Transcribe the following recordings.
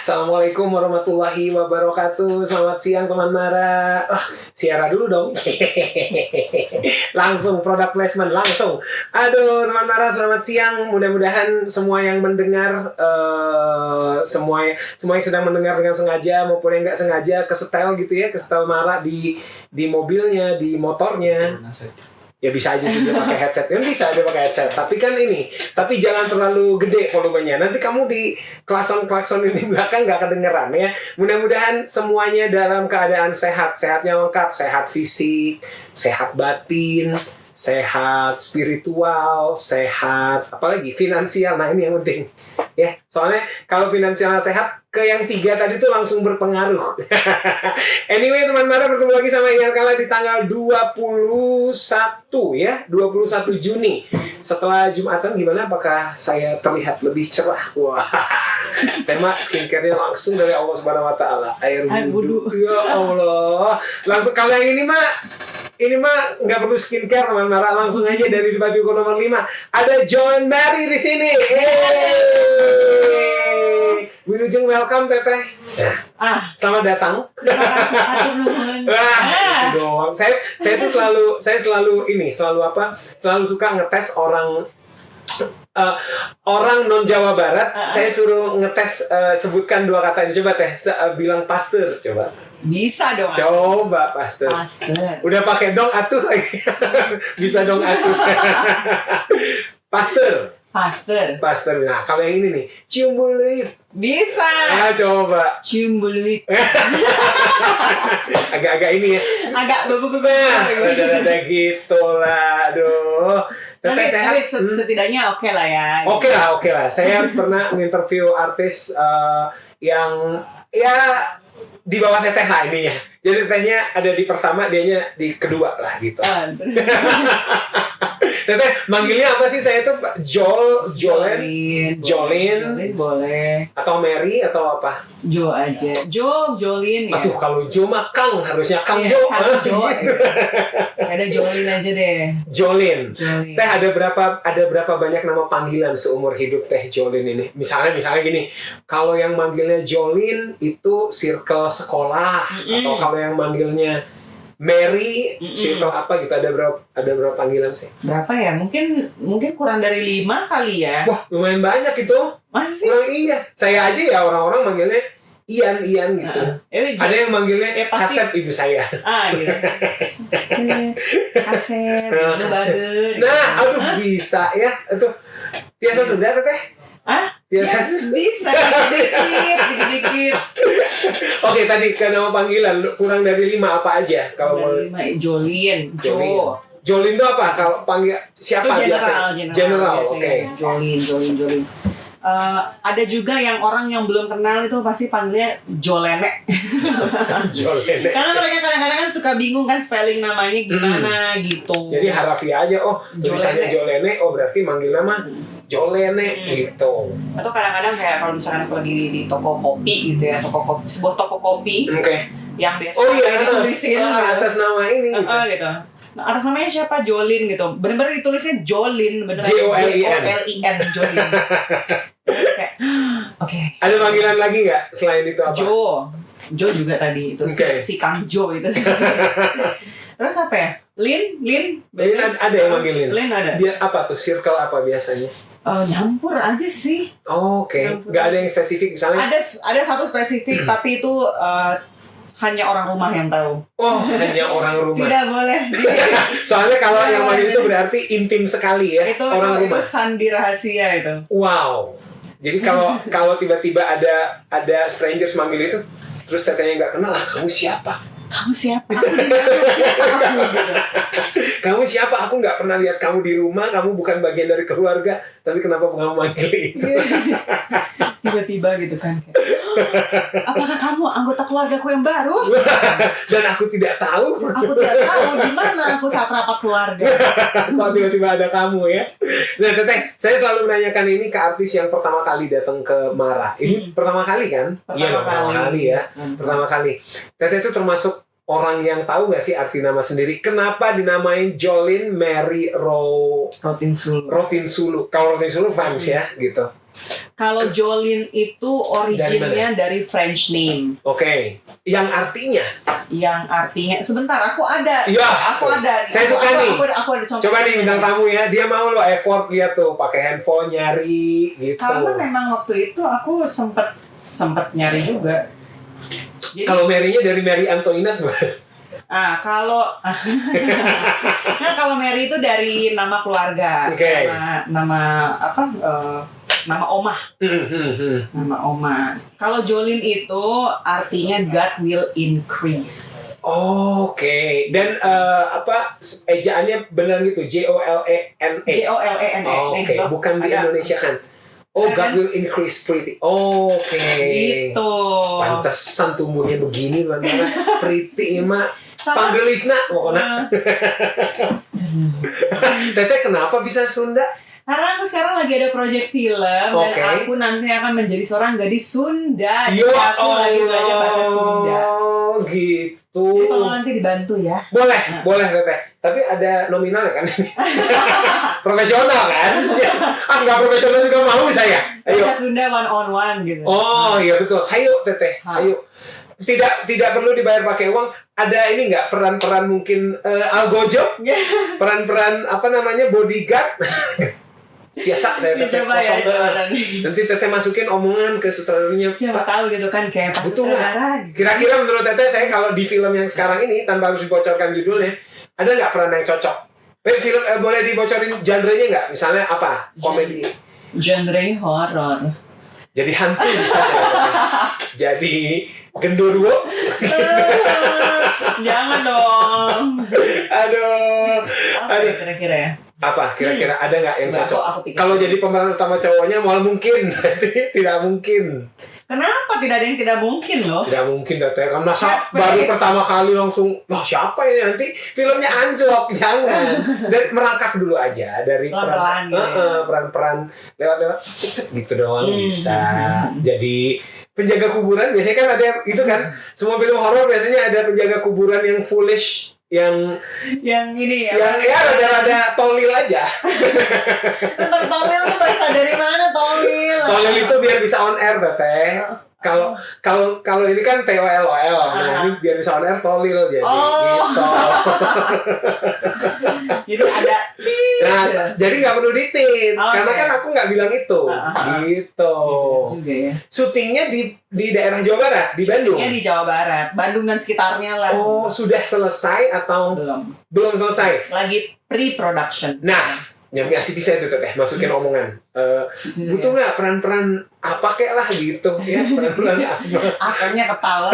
Assalamualaikum warahmatullahi wabarakatuh. Selamat siang teman Mara. Siara dulu dong. Langsung product placement langsung. Aduh teman Mara, selamat siang. Mudah-mudahan semua yang mendengar, semua yang sedang mendengar dengan sengaja maupun yang nggak sengaja kesetel gitu ya, kesetel Mara di mobilnya, di motornya. Ya bisa aja sih dia pakai headset. Ya bisa dia pakai headset. Tapi kan ini, tapi jangan terlalu gede volumenya. Nanti kamu di klakson ini belakang nggak kedengeran ya. Mudah-mudahan semuanya dalam keadaan sehat. Sehatnya lengkap, sehat fisik, sehat batin, sehat spiritual, sehat apalagi finansial. Nah ini yang penting ya. Soalnya kalau finansialnya sehat, ke yang 3 tadi tuh langsung berpengaruh. Anyway teman Mara, bertemu lagi sama Ian Kala di tanggal 21 ya, 21 Juni. Setelah Jumatan gimana? Apakah saya terlihat lebih cerah? Wah, saya mah skincare-nya langsung dari Allah Subhanahu Wa Taala. Air wudhu. Ya Allah. Langsung kalau yang ini mah nggak perlu skincare teman Mara, langsung aja dari Batiuko nomor 5. Ada John Mary di sini. Wilujeng, welcome Teteh. Selamat datang. Itu doang. Saya tuh selalu suka ngetes orang non Jawa Barat. Saya suruh ngetes, sebutkan 2 kata ini. Coba Teh, bilang pasteur, coba. Bisa dong. Coba pasteur. Udah pakai dong atuh lagi. Bisa dong atuh. Pasteur. Nah, kalau yang ini nih, cium buluit. Bisa. Coba. Cium buluit. Agak-agak ini ya. Agak bebu-bebu. Ada gitu lah. Aduh. Tapi setidaknya oke lah ya. Oke lah. Saya pernah menginterview artis yang ya di bawah Teteh lah ininya. Jadi Tetehnya ada di pertama, dianya di kedua lah gitu. Teteh, manggilnya apa sih? Saya tuh Jolin boleh. Atau Mary atau apa? Jo aja. Jolin ya. Aduh, kalau Jo mah Kang, harusnya Kang Jo. Jo. Ada Jolin aja deh. Jolin. Teh, ada berapa banyak nama panggilan seumur hidup Teh Jolin ini? Misalnya gini, kalau yang manggilnya Jolin itu circle sekolah, atau kalau yang manggilnya Mary, circle apa gitu, ada berapa panggilan sih? Berapa ya? Mungkin kurang dari 5 kali ya. Wah, lumayan banyak itu. Masa sih? Kurang iya. Saya aja ya, orang-orang manggilnya Ian gitu. Ada yang manggilnya Kasep ibu saya. Gitu. Kasep, bagus. Nah, aduh bisa ya. Itu biasa sudah Teteh? Ya, bisa dikit. Oke, tadi ke nama panggilan kurang dari 5 apa aja kalau mau? 5 Jolin. Jolin itu apa? Kalau panggil siapa biasa? General. Oke. Jolin. Ada juga yang orang yang belum kenal itu pasti panggilnya Jolene. Jolene. Karena mereka kadang-kadang kan suka bingung kan spelling namanya gimana gitu. Jadi harafiah aja. Tulisannya Jolene. Berarti manggil nama Jolene gitu. Atau kadang-kadang kayak kalau misalkan aku lagi di toko kopi gitu ya, sebuah toko kopi. Yang biasa ditulisin atas nama ini gitu. Nah, atas namanya siapa? Jolin gitu. Bener-bener ditulisnya Jolin, bener. Jolin. Jolin. Oke. Ada panggilan lagi nggak selain itu apa? Jo juga tadi itu si Kang Jo itu. Terus apa ya? Lin ada yang manggil Lin ada. Dia apa tuh? Circle apa biasanya? Nyampur aja sih. Oke. Nggak ada yang spesifik misalnya? Ada satu spesifik tapi itu hanya orang rumah yang tahu. Hanya orang rumah. Tidak boleh. Soalnya kalau yang manggil itu berarti intim sekali ya. Itu orang rumah. Itu sandi rahasia itu. Wow. Jadi kalau tiba-tiba ada strangers manggil itu, terus Tetehnya nggak kenal, kamu siapa? Kamu siapa? Aku gitu. Kamu siapa? Aku nggak pernah lihat kamu di rumah. Kamu bukan bagian dari keluarga. Tapi kenapa kamu manggil itu? Tiba-tiba gitu kan. Apakah kamu anggota keluargaku yang baru? Dan aku tidak tahu. Aku tidak tahu di mana aku saat rapat keluarga. Kok tiba-tiba ada kamu ya? Nah, Teteh, saya selalu menanyakan ini ke artis yang pertama kali datang ke Mara. Ini pertama kali kan? Pertama kali ya. Pertama kali. Teteh itu termasuk orang yang tahu nggak sih arti nama sendiri? Kenapa dinamain Jolene Mary Rotinsulu? Kalau Rotinsulu Vams ya, gitu. Kalau Jolene itu originnya dari French name. Oke. Yang artinya sebentar, aku ada. Iya. Aku ada. Saya suka nih. Aku ada contoh. Coba nih bintang tamu ya, dia mau lo effort lihat tuh pakai handphone nyari gitu. Karena memang waktu itu aku sempet nyari juga. Jadi, kalau Mary-nya dari Mary Antoinette bukan? Kalau kalau Mary itu dari nama keluarga. Okay. Nama nama omah. Nama omah. Kalau Jolene itu artinya God will increase. Oke. Dan ejaannya benar gitu, Jolene. Oke, bukan di Indonesia kan. God will increase pretty. Oke. Gitu. Pantesan tumbuhnya begini benar. Pretty mah panggelisna pokoknya. Teteh kenapa bisa Sunda? Karena aku sekarang lagi ada proyek film dan aku nanti akan menjadi seorang gadis Sunda. Jadi aku lagi belajar bahasa Sunda. Oh gitu. Jadi kalau nanti dibantu ya. Boleh Teteh. Tapi ada nominal kan? Profesional kan? Nggak profesional juga mau saya. Ayo. Bahasa Sunda one on one gitu. Oh iya betul. Ayo Teteh. Ayo. Tidak perlu dibayar pakai uang. Ada ini nggak peran-peran mungkin algojo? Peran-peran bodyguard? Biasa saya Teteh kosong nanti Teteh masukin omongan ke sutradaranya. Siapa tahu gitu kan kayak butuh nggak? Kira-kira menurut Teteh saya kalau di film yang sekarang ini tanpa harus dibocorkan judulnya, ada nggak peran yang cocok? Film boleh dibocorin genre-nya nggak? Misalnya apa? Komedi? Genre horor. Jadi hantu bisa saya. Jadi genderuwo. Jangan dong. Aduh. Kira-kira ya. Apa kira-kira ada nggak yang cocok? Kalau jadi pemeran utama cowoknya malah mungkin pasti tidak mungkin. Kenapa tidak ada yang tidak mungkin loh? Tidak mungkin Teteh, kan masa baru pertama kali langsung wah siapa ini, nanti filmnya anjlok. Jangan. Dari merangkak dulu aja dari peran-peran lewat gitu doang bisa. Jadi penjaga kuburan biasanya kan ada itu kan, semua film horor biasanya ada penjaga kuburan yang foolish, yang ini yang rada tolil aja. Tentang tolil tuh bahasa dari mana tolil? Tolil itu biar bisa on air Teteh. Kalau ini kan TOLOL. Nah, ini biar bisa on air tolil jadi gitu. Jadi ada jadi nggak perlu ditin karena kan aku nggak bilang itu. Gitu. Juga ya. Syutingnya di daerah Jawa Barat, di Bandung. Di Jawa Barat, Bandung dan sekitarnya lah. Oh, sudah selesai atau belum selesai? Lagi pre-production. Nah, yang masih bisa itu Teteh masukin omongan. Butuh nggak peran-peran apa kayak lah gitu ya, peran-peran apa? Akhirnya ketawa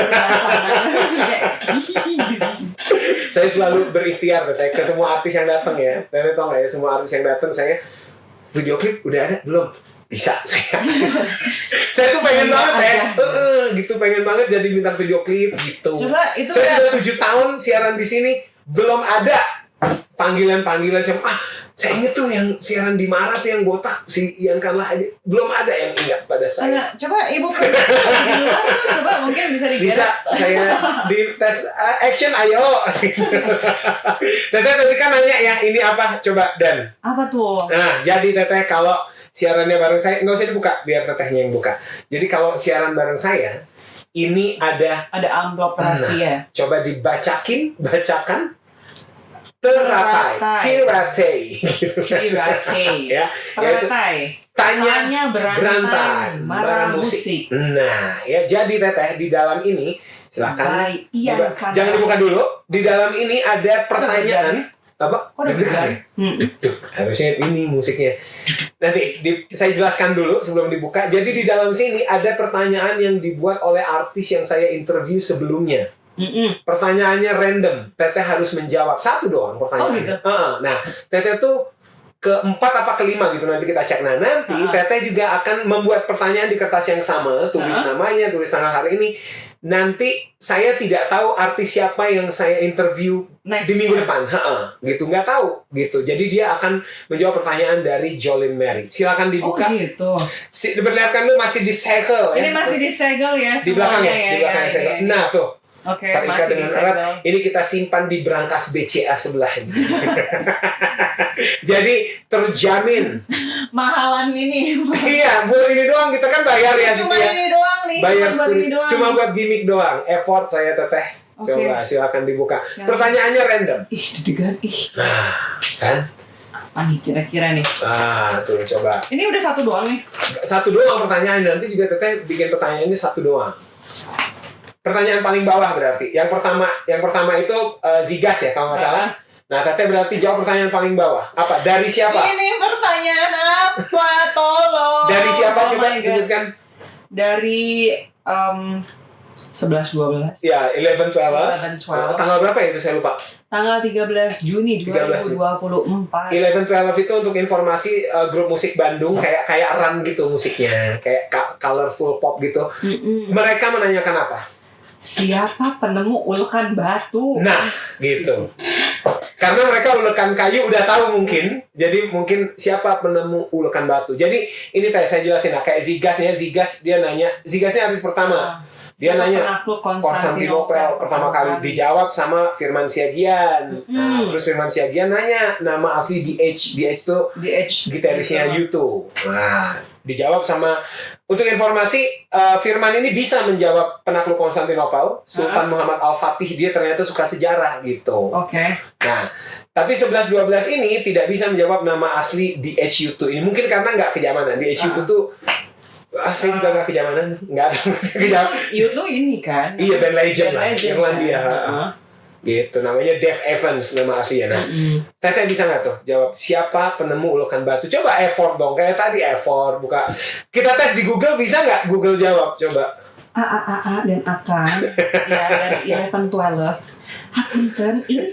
Saya selalu berikhtiar Teteh ke semua artis yang datang ya. Teteh tau nggak ya, semua artis yang datang saya video klip udah ada belum? Bisa saya. Saya tuh pengen banget ya. Gitu pengen banget jadi bintang video klip gitu. Coba itu saya sudah 7 tahun siaran di sini belum ada panggilan siapa. Saya inget tuh yang siaran di Mara tuh yang botak si Ian Kanlah aja belum ada yang ingat pada saya. Coba Ibu produser di luar tuh coba mungkin bisa digerak. Bisa saya di tes action ayo. Teteh tadi kan nanya ya ini apa coba Dan. Apa tuh? Nah jadi Teteh kalau siarannya bareng saya nggak usah dibuka biar Tetehnya yang buka. Jadi kalau siaran bareng saya ini ada amplop rahasia. Coba bacakan. Teratai. Ya. Teratai. Tanya berantai. Marah musik. Nah, ya jadi Teteh di dalam ini silakan. Jangan dibuka dulu. Di dalam ini ada pertanyaan. Apa? Harusnya ini musiknya. Nanti saya jelaskan dulu sebelum dibuka. Jadi di dalam sini ada pertanyaan yang dibuat oleh artis yang saya interview sebelumnya. Pertanyaannya random. Teteh harus menjawab satu doang pertanyaannya. Gitu? Nah, Teteh tuh keempat apa kelima gitu nanti kita cek. Nah nanti Teteh juga akan membuat pertanyaan di kertas yang sama, tulis namanya, tulis tanggal hari ini. Nanti saya tidak tahu artis siapa yang saya interview di minggu depan, gitu nggak tahu gitu. Jadi dia akan menjawab pertanyaan dari Jolene Mary. Silakan dibuka. Oh gitu. Diperlihatkan dulu masih disegel ya. Ini masih disegel ya. Di belakang ya, di belakang disegel. Nah tuh. Oke, terikat masih dengan disegel. erat. Ini kita simpan di brankas BCA sebelah ini. Jadi terjamin. Mahalan ini. Iya, buat ini doang kita kan bayar ya Cuma Siti ya. ini doang nih. Bayar buat ini doang. cuma buat gimmick doang. Effort saya Teteh. Oke. Coba silakan dibuka. Ya. Pertanyaannya random. Ih, deg-degan. Ih, Kan? apa nih kira-kira nih? Tuh coba. Ini udah satu doang nih. Satu doang pertanyaan, nanti juga Teteh bikin pertanyaannya satu doang. Pertanyaan paling bawah berarti. Yang pertama itu Zigas ya kalau nggak salah. Nah, Teteh berarti jawab pertanyaan paling bawah. Apa? Dari siapa? Ini pertanyaan apa? Tolong. Dari siapa? Oh Coba my God. sebutkan. Dari 11-12. Ya, 11-12. 11-12. Tanggal berapa ya itu saya lupa. Tanggal 13 Juni 13. 2024. 11-12 itu untuk informasi grup musik Bandung kayak run gitu musiknya, kayak colorful pop gitu. Mereka menanyakan apa? Siapa penemu ulekan batu? Nah, gitu. Karena mereka ulekan kayu udah tahu mungkin, jadi mungkin siapa penemu ulekan batu. Jadi ini saya jelasin lah, kayak Zigas dia nanya, Zigasnya artis pertama. Dia Siapa nanya penakluk Konstantinopel pertama kali, dijawab sama Firman Siagian. Nah, terus Firman Siagian nanya nama asli DH tuh gitarisnya U2. Nah, dijawab sama, untuk informasi Firman ini bisa menjawab penakluk Konstantinopel, Sultan Muhammad Al-Fatih, dia ternyata suka sejarah gitu. Oke. Nah, tapi 11-12 ini tidak bisa menjawab nama asli DH U2 ini, mungkin karena nggak kejamanan. DH U2 tuh saya juga nggak kejamanan, nggak ada kejamanan. Itu ini kan? Iya, band legend lah, Irlandia. Kan? Gitu, namanya Dave Evans nama aslinya. Nah, Teteh bisa nggak tuh jawab siapa penemu ulekan batu? Coba effort dong, kayak tadi effort buka. Kita tes di Google, bisa nggak Google jawab? Coba. A dan akan ya dari 11-12. Hapunten, ini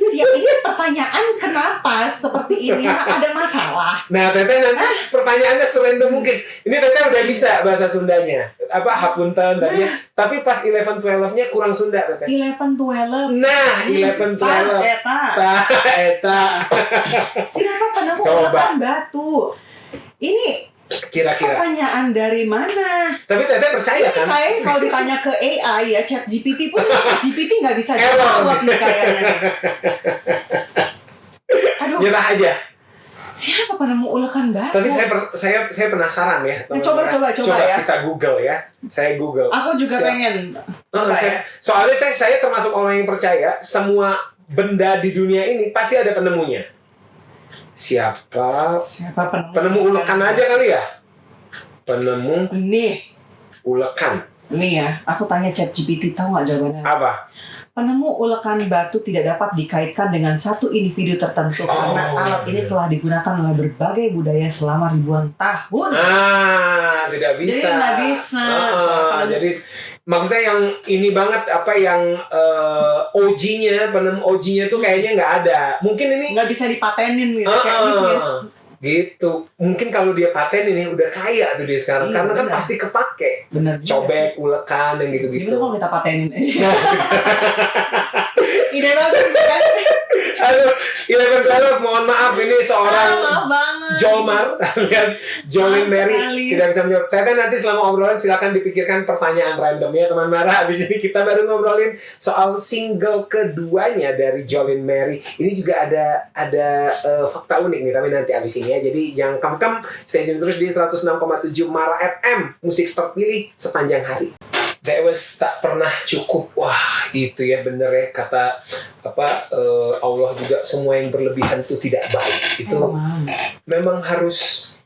pertanyaan kenapa seperti ini? Ada masalah? Nah, Teteh nanti pertanyaannya serandom mungkin. Ini Teteh udah bisa bahasa Sundanya. Apa hapunten tadi. Tapi pas 11-12-nya kurang Sunda, Teteh. 11-12. Nah, 11-12. Eta. Siapa penemu ulekan batu? Ini Kira-kira. pertanyaan dari mana? Tapi Teteh percaya kan? Kayaknya kalau ditanya ke AI ya, ChatGPT pun ChatGPT nggak bisa Error. jawab nih kayaknya. nih. Aduh, Nyerah aja. siapa penemu ulekan batu? Tapi saya penasaran ya. Nah, coba ya. Kita Google ya. Saya Google. Aku juga pengen. Soalnya saya termasuk orang yang percaya semua benda di dunia ini pasti ada penemunya. Siapa penemu ulekan aja kali ya? Penemu Nih ulekan. Nih ya, aku tanya ChatGPT, tahu nggak jawabannya? Apa? Penemu ulekan batu tidak dapat dikaitkan dengan satu individu tertentu karena alat ini telah digunakan oleh berbagai budaya selama ribuan tahun. Tidak bisa. Jadi nggak bisa. Jadi maksudnya yang ini banget apa yang OG-nya, penemu OG-nya tuh kayaknya nggak ada. Mungkin ini nggak bisa dipatenin gitu. Kayak gitu. Mungkin kalau dia paten ini udah kaya tuh dia sekarang. Karena kan pasti kepake. Bener. Cobek, ulekan, yang gitu-gitu. Gimana kalau kita patenin? Ide bagus kan? Aduh, 11-12, mohon maaf ini seorang Jolmar alias Jolin Mary tidak bisa menjawab. Teteh nanti selama obrolan silakan dipikirkan pertanyaan random ya teman Mara. Habis ini kita baru ngobrolin soal single keduanya dari Jolin Mary. Ini juga ada fakta unik nih, tapi nanti habis ini ya. Jadi jangan kem-kem, stay tune terus di 106,7 Mara FM, musik terpilih sepanjang hari. Dewes tak pernah cukup. Wah, itu ya bener ya kata Allah juga, semua yang berlebihan itu tidak baik. Itu memang harus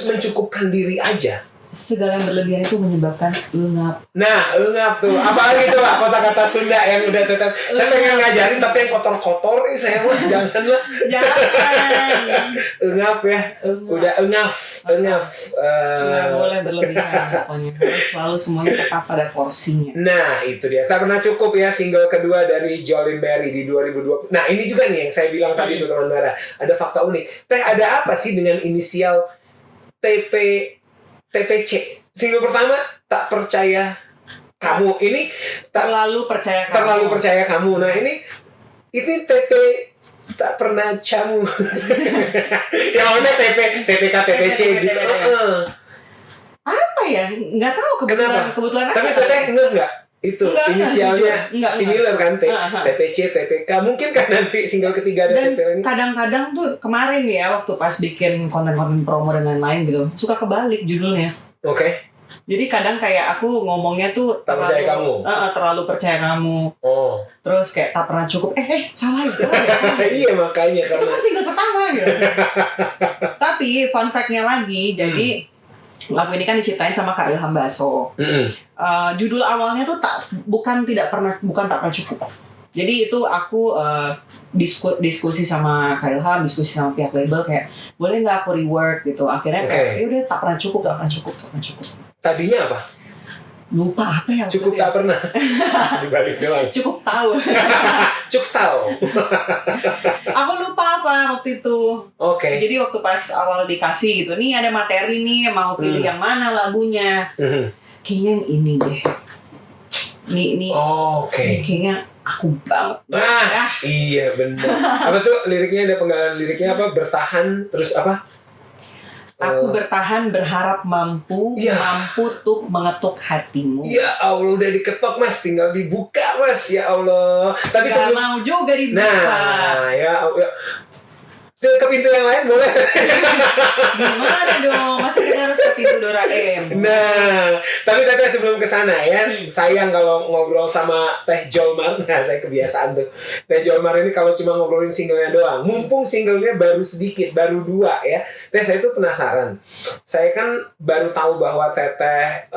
mencukupkan diri aja. Segala yang berlebihan itu menyebabkan engap. Nah, engap tuh. Apalagi coba kosakata Sunda yang udah tetap. Saya pengen ngajarin tapi yang kotor-kotor saya mah janganlah. Jangan. Engap ya. Udah engap. Nggak boleh berlebihan pokoknya. Harus selalu semuanya tepat pada porsinya. Nah, itu dia. Tak pernah cukup ya single kedua dari Jolin Berry di 2020. Nah, ini juga nih yang saya bilang tadi tuh teman Mara. Ada fakta unik. Ada apa sih dengan inisial TPC? Single pertama, Tak Percaya Kamu. Ini terlalu percaya kamu. Nah, ini TP tak pernah camu. Ya maksudnya TPK TPC gitu. Apa ya? Nggak tahu kebetulan. Tapi Teteh nggak itu Enggak, inisialnya enggak. similar kan, Aha. TPC, TPK. Mungkin kan nanti single ketiga ada Dan TPK ini. kadang-kadang tuh kemarin ya waktu pas bikin konten-konten promo dan lain-lain gitu suka kebalik judulnya. Oke. Jadi kadang kayak aku ngomongnya tuh Tak percaya kamu. terlalu percaya kamu. Oh. Terus kayak tak pernah cukup. Salah ya. Iya makanya Itu karena kan single pertama gitu. Tapi fun fact-nya lagi, jadi lagu ini kan diciptain sama Kak Ilham Baso. Judul awalnya tuh bukan tak pernah cukup. Jadi itu aku diskusi sama Kak Ilham, diskusi sama pihak label kayak boleh nggak aku rework gitu. Akhirnya kayak ya udah tak pernah cukup. Tadinya apa? Lupa apa ya? Cukup tak pernah. Dibalik doang. Cukup tahu. Cukup tahu. Aku lupa apa waktu itu. Oke. Jadi waktu pas awal dikasih gitu, nih ada materi nih, mau pilih yang mana lagunya. Kayaknya yang ini deh. Ini. Oke. Kayaknya aku banget. Iya benar. Apa tuh liriknya, ada penggalan liriknya apa? Bertahan terus apa? Aku bertahan berharap mampu tuh mengetuk hatimu. Ya Allah, udah diketok Mas, tinggal dibuka Mas, ya Allah. Tapi Gak mau juga dibuka. Nah, ya ke pintu yang lain boleh. Gimana dong? Masa kita harus ke pintu Doraemon? Nah, tapi sebelum ke sana ya, sayang kalau ngobrol sama Teh Jolmar. Nah, saya kebiasaan tuh. Teh Jolmar ini kalau cuma ngobrolin singlenya doang. Mumpung singlenya baru sedikit, baru 2 ya. Teh, saya tuh penasaran. Saya kan baru tahu bahwa Teteh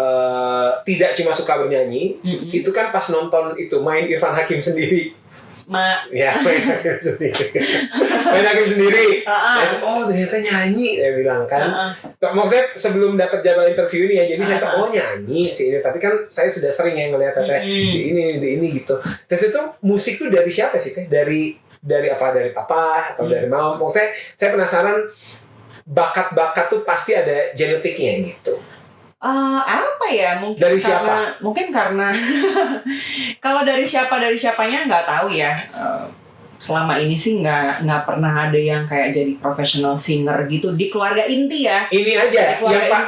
tidak cuma suka bernyanyi. Itu kan pas nonton itu main Irfan Hakim sendiri. Ya, main Hakim sendiri. Nah, itu, ternyata nyanyi, saya bilang kan. Maksudnya sebelum dapat jadwal interview ini ya, jadi saya tahu nyanyi sih ini. Tapi kan saya sudah sering ya ngelihat Teteh di ini gitu. Teteh tuh musik tuh dari siapa sih Teh? Dari apa? Dari papa atau dari mama? Maksudnya saya penasaran, bakat-bakat tuh pasti ada genetiknya gitu. Apa ya, mungkin dari karena siapa? Mungkin karena kalau dari siapanya nggak tahu ya. Selama ini sih nggak pernah ada yang kayak jadi professional singer gitu di keluarga inti ya. Ini aja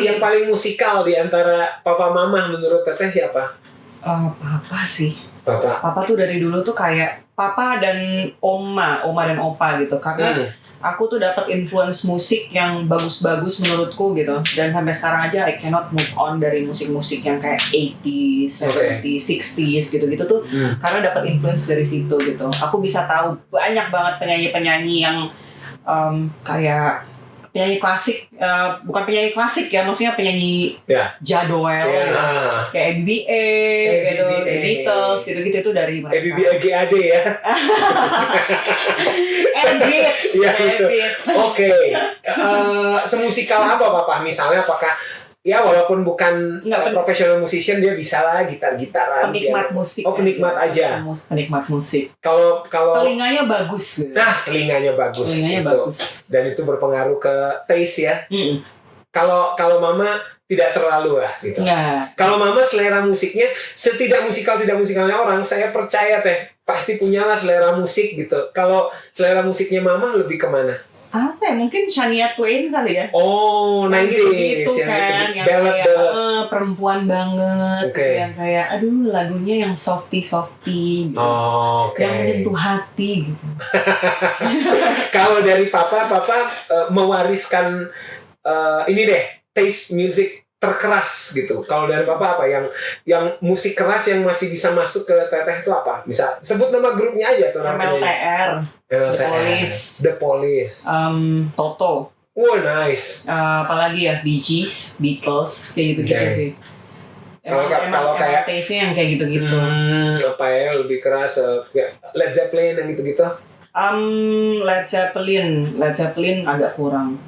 yang paling musikal di antara papa mama menurut Teteh siapa? Papa sih. Papa tuh dari dulu tuh kayak papa dan oma dan opa gitu, karena aku tuh dapat influence musik yang bagus-bagus menurutku gitu, dan sampai sekarang aja I cannot move on dari musik-musik yang kayak 80s, 70s, 60s gitu-gitu tuh, karena dapat influence dari situ gitu. Aku bisa tahu banyak banget penyanyi-penyanyi yang kayak penyanyi klasik, bukan penyanyi klasik ya, maksudnya penyanyi jadwal gitu. Kayak BBA gitu, The Beatles gitu-gitu itu dari mereka. BBA ya. Edit. Iya betul. Oke. Semusikal apa Papa? Misalnya apakah ya walaupun bukan professional musician, dia bisa lah gitar-gitaran. Penikmat musik. Penikmat aja. Penikmat musik. Kalau telinganya bagus. Nah, telinganya bagus. Bagus. Dan itu berpengaruh ke taste ya. Kalau mama tidak terlalu lah gitu. Kalau mama selera musiknya setidak musikalnya orang, saya percaya Teh pasti punyalah selera musik gitu. Kalau selera musiknya mama lebih kemana? Apa ya, mungkin Shania Twain kali ya. 90s gitu kan, yang kayak perempuan banget, yang kayak aduh lagunya yang softy gitu. Yang menyentuh hati gitu. Kalau dari papa mewariskan ini deh, taste music terkeras gitu. Kalau dari papa apa yang musik keras yang masih bisa masuk ke Teteh itu apa? Bisa sebut nama grupnya aja atau namanya? The Police. Toto. Nice. Apalagi ya, Bee Gees, Beatles, kayak gitu-gitu sih. Kalau kayak taste-nya yang kayak gitu-gitu. Apa ya, lebih keras, Led Zeppelin yang gitu-gitu. Led Zeppelin agak kurang.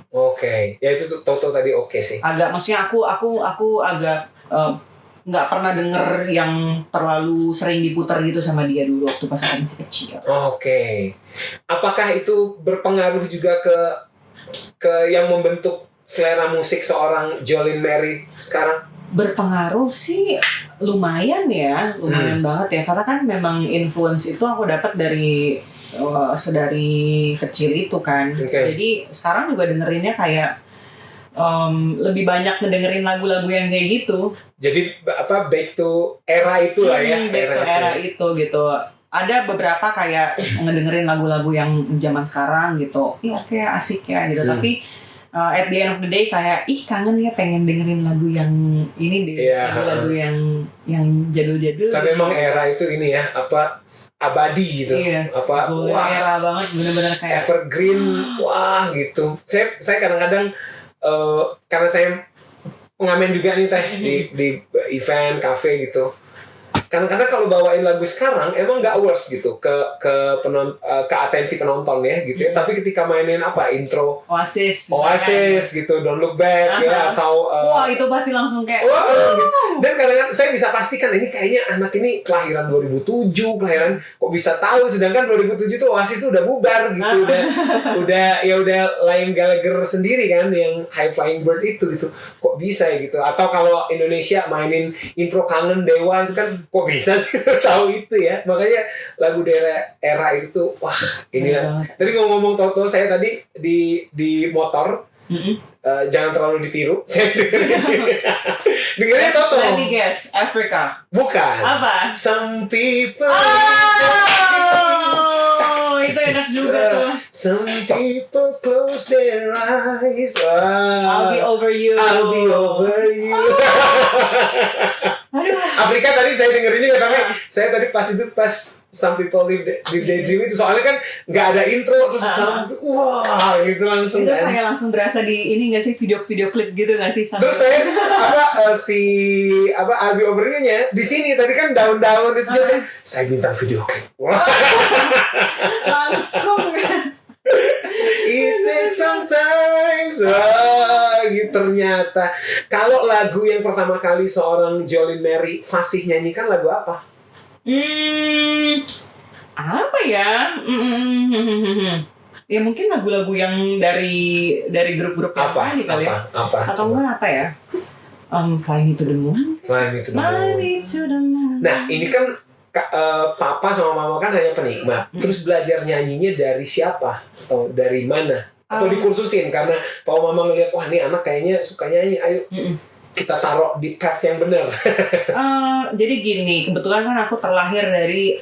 Ya itu Toto tadi sih. Agak, maksudnya aku agak nggak pernah denger yang terlalu sering diputar gitu sama dia dulu waktu pas masih kecil. Apakah itu berpengaruh juga ke yang membentuk selera musik seorang Jolene Mary sekarang? Berpengaruh sih lumayan banget ya, karena kan memang influence itu aku dapat dari sedari kecil itu kan. Jadi sekarang juga dengerinnya kayak lebih banyak ngedengerin lagu-lagu yang kayak gitu. Jadi back to era itu lah ya. Back to era itu gitu. Ada beberapa kayak ngedengerin lagu-lagu yang zaman sekarang gitu. Oke, asik ya gitu. Tapi at the end of the day kayak kangen ya pengen dengerin lagu yang ini deh. Lagu yang jadul-jadul. Tapi memang era itu ini ya abadi gitu. Wah, era banget bener-bener kayak evergreen. Wah gitu. Saya kadang-kadang karena saya pengamen juga nih Teh di event, cafe gitu. Kadang-kadang kalau bawain lagu sekarang emang nggak worse gitu ke atensi penonton ya gitu ya. Tapi ketika mainin intro Oasis gitu, Don't Look Back ya atau wah itu pasti langsung kayak gitu. Dan kadang-kadang saya bisa pastikan ini kayaknya anak ini kelahiran 2007, kok bisa tahu, sedangkan 2007 tuh Oasis tuh udah bubar gitu, udah lain Gallagher sendiri kan yang High Flying Bird itu gitu. Kok bisa ya gitu. Atau kalau Indonesia mainin intro Kangen Dewa itu kan kok bisa sih tahu itu ya. Makanya lagu dari era itu tuh wah ini lah. Tadi ngomong Toto, saya tadi di motor jangan terlalu ditiru. Saya dengerin Toto. Let me guess, Africa. Bukan. Apa? Some people. Itu enak juga tuh. Some people close their eyes. I'll be over you. I'll be over you. Aduh. Afrika tadi saya dengerin juga, tapi saya tadi pas Some People Live Their Dream itu soalnya kan nggak ada intro terus wah gitu langsung itu kan. kayak langsung berasa di ini nggak sih video klip gitu nggak sih? Terus saya I'll Be Over You-nya di sini tadi kan daun-daun itu saya bintang video klip. Langsung. It takes some time. Gitu ternyata. Kalau lagu yang pertama kali seorang Jolene Mary fasih nyanyikan lagu apa? Apa ya? Ya mungkin lagu-lagu yang dari grup-grup yang lain kali ya. Atau enggak apa ya? Fly Me to the Moon. Fly Me to the Moon. Nah, ini kan papa sama mama kan hanya penikmat. Terus belajar nyanyinya dari siapa? Atau dari mana? Atau dikursusin karena papa mama ngeliat wah ini anak kayaknya suka nyanyi, ayo kita taruh di path yang benar. Jadi gini, kebetulan kan aku terlahir dari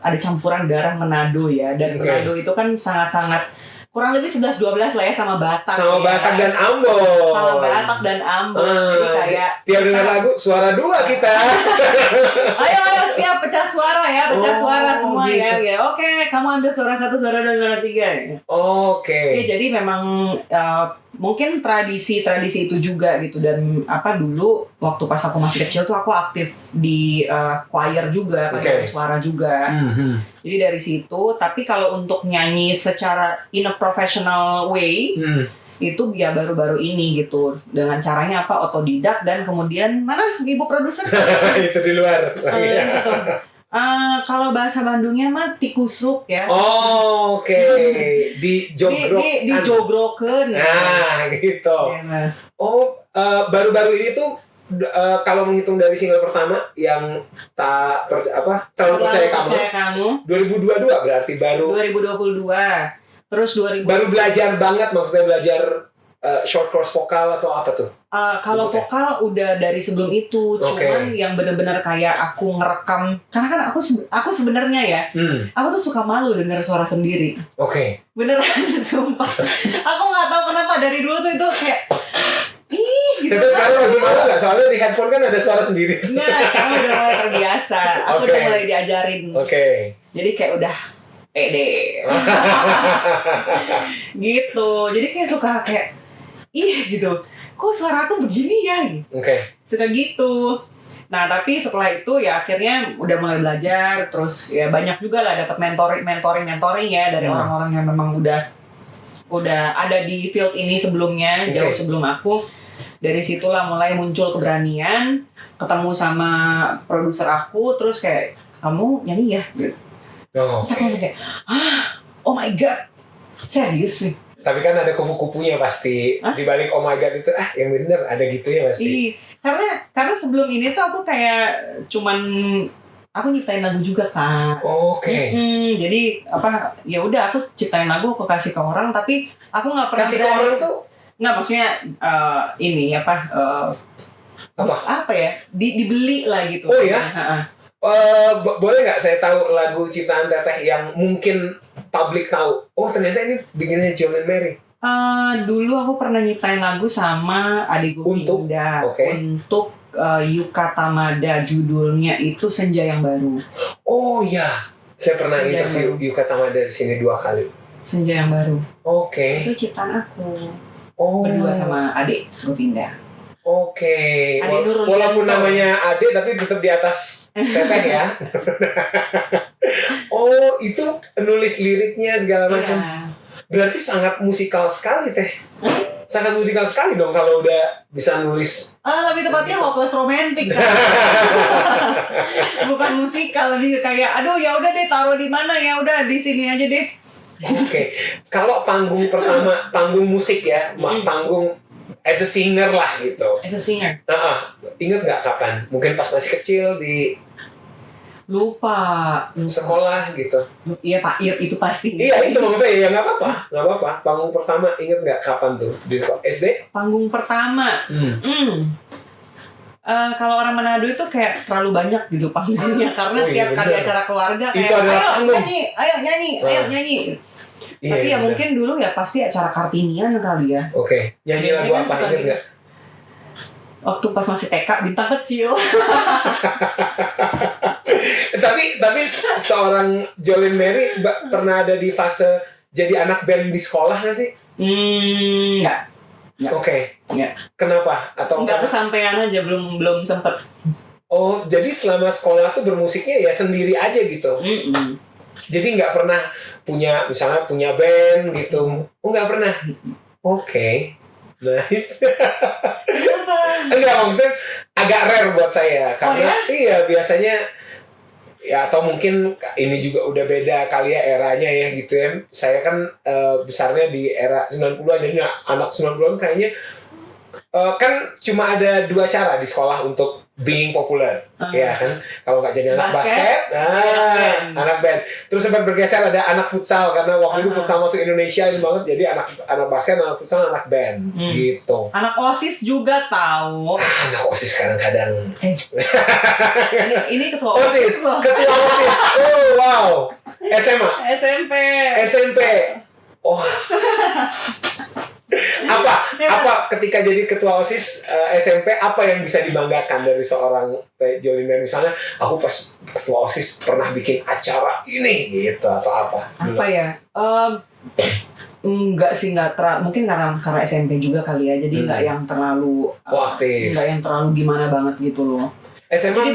ada campuran darah Manado ya, dan Manado itu kan sangat-sangat kurang lebih 11-12 lah ya sama Batak. Sama ya. Batak dan Ambon. Sama Batak dan Ambon. Jadi kayak tiap dengar lagu suara dua kita. ayo siap pecah suara ya, suara semua gitu. Ya. Oke, kamu ambil suara 1, suara 2, suara 3. Oke. Ya, jadi memang mungkin tradisi itu juga gitu, dan dulu waktu pas aku masih kecil tuh aku aktif di choir juga, pakai suara juga. Jadi dari situ, tapi kalau untuk nyanyi secara in a professional way itu ya baru-baru ini gitu, dengan caranya otodidak, dan kemudian mana ibu produser itu di luar gitu. Kalau bahasa Bandungnya mah tikusruk ya. Oke. Dijogrokan. Nah, gitu. Ya, baru-baru ini tuh kalau menghitung dari single pertama yang terlalu percaya kamu 2022 berarti baru 2022. Terus baru belajar banget, maksudnya belajar short course vokal atau apa tuh? Kalau vokal udah dari sebelum itu, cuman yang benar-benar kayak aku ngerekam, karena kan aku sebenarnya ya, aku tuh suka malu dengar suara sendiri. Beneran, sumpah. Aku nggak tahu kenapa dari dulu tuh itu kayak gitu. Tapi sekarang lagi malu nggak? Soalnya di handphone kan ada suara sendiri. Nggak, sekarang udah mulai terbiasa. Aku udah mulai diajarin. Jadi kayak udah pede. Gitu. Jadi kayak suka kayak gitu. Kok suara aku begini ya? Suka gitu. Nah, tapi setelah itu ya akhirnya udah mulai belajar, terus ya banyak juga lah dapat mentoring ya dari orang-orang yang memang udah ada di field ini sebelumnya, jauh sebelum aku. Dari situlah mulai muncul keberanian, ketemu sama produser aku, terus kayak kamu nyanyi ya? Terus aku langsung kayak, oh my god, serius nih. Tapi kan ada kupu-kupunya pasti. Di balik oh my god itu yang bener ada gitu ya pasti. Karena sebelum ini tuh aku kayak cuman aku nyiptain lagu juga kan. Jadi ya udah aku ciptain lagu, aku kasih ke orang, tapi aku nggak pernah kasih ke orang tuh Nggak, maksudnya ini apa ya? Dibeli lah gitu. Oh ya? Heeh. Boleh nggak saya tahu lagu ciptaan Teteh yang mungkin publik tahu? Oh ternyata ini bikinnya Jolin Mary. Dulu aku pernah nyiptain lagu sama adik gue Vinda untuk Yuka Tamada, judulnya itu Senja yang Baru. Oh ya, saya pernah Senja interview Yuka Tamada di sini 2 kali. Senja yang Baru. Oke. Itu ciptaan aku. Oh. Berdua sama adik Govinda. Oke. Ade Nurul Walaupun Yanto. namanya Ade tapi tetap di atas Teteh ya. Oh, itu nulis liriknya segala macam. Iya. Berarti sangat musikal sekali Teh. Sangat musikal sekali dong kalau udah bisa nulis. Lebih tepatnya hopeless romantic kan. Bukan musikal, lebih kayak aduh ya udah deh taruh di mana, ya udah di sini aja deh. Oke. Kalau panggung pertama, panggung musik ya, panggung as a singer lah gitu. As a singer. Ingat nggak kapan? Mungkin pas masih kecil di Lupa. sekolah gitu. Iya Pak, iya itu pasti. Iya itu maksud saya, ya nggak apa-apa. Panggung pertama ingat nggak kapan tuh di sekolah? SD? Panggung pertama. Kalau orang Manado itu kayak terlalu banyak gitu panggungnya karena Oh, iya, tiap kali bener. acara keluarga kayak Itu adalah panggung. ayo nyanyi. Iya, Tapi ya bener. mungkin dulu ya pasti acara Kartinian kali ya. Oke. Nyanyi Biasanya lagu kan apa suka ingat gitu. nggak? Waktu pas masih TK, Bintang Kecil. Tapi seorang Jolin Mary pernah ada di fase jadi anak band di sekolah nggak sih? Enggak. Nggak. Oke. Nggak. Kenapa? Atau Enggak kesampaian aja, belum sempet. Oh, jadi selama sekolah tuh bermusiknya ya sendiri aja gitu. Jadi nggak pernah misalnya punya band gitu. Oh, nggak pernah. Oke. Nice. Enggak, maksudnya agak rare buat saya karena iya biasanya ya atau mungkin ini juga udah beda kali ya eranya ya gitu ya. Saya kan besarnya di era 90-an jadi anak 90-an kayaknya kan cuma ada 2 cara di sekolah untuk being popular, ya kan? Kalau nggak jadi anak basket, anak band. Terus sempat bergeser ada anak futsal karena waktu itu futsal masuk Indonesia ini banget, jadi anak basket, anak futsal, anak band, gitu. Anak OSIS juga tahu. Anak OSIS kadang-kadang. Ini ketua OSIS, loh. ketua OSIS. Oh wow. SMA. SMP. Oh. apa ketika jadi ketua OSIS SMP apa yang bisa dibanggakan dari seorang Jolin Mary misalnya aku pas ketua OSIS pernah bikin acara ini gitu atau apa ya enggak sih mungkin karena SMP juga kali ya jadi enggak yang terlalu aktif enggak yang terlalu gimana banget gitu loh. SMA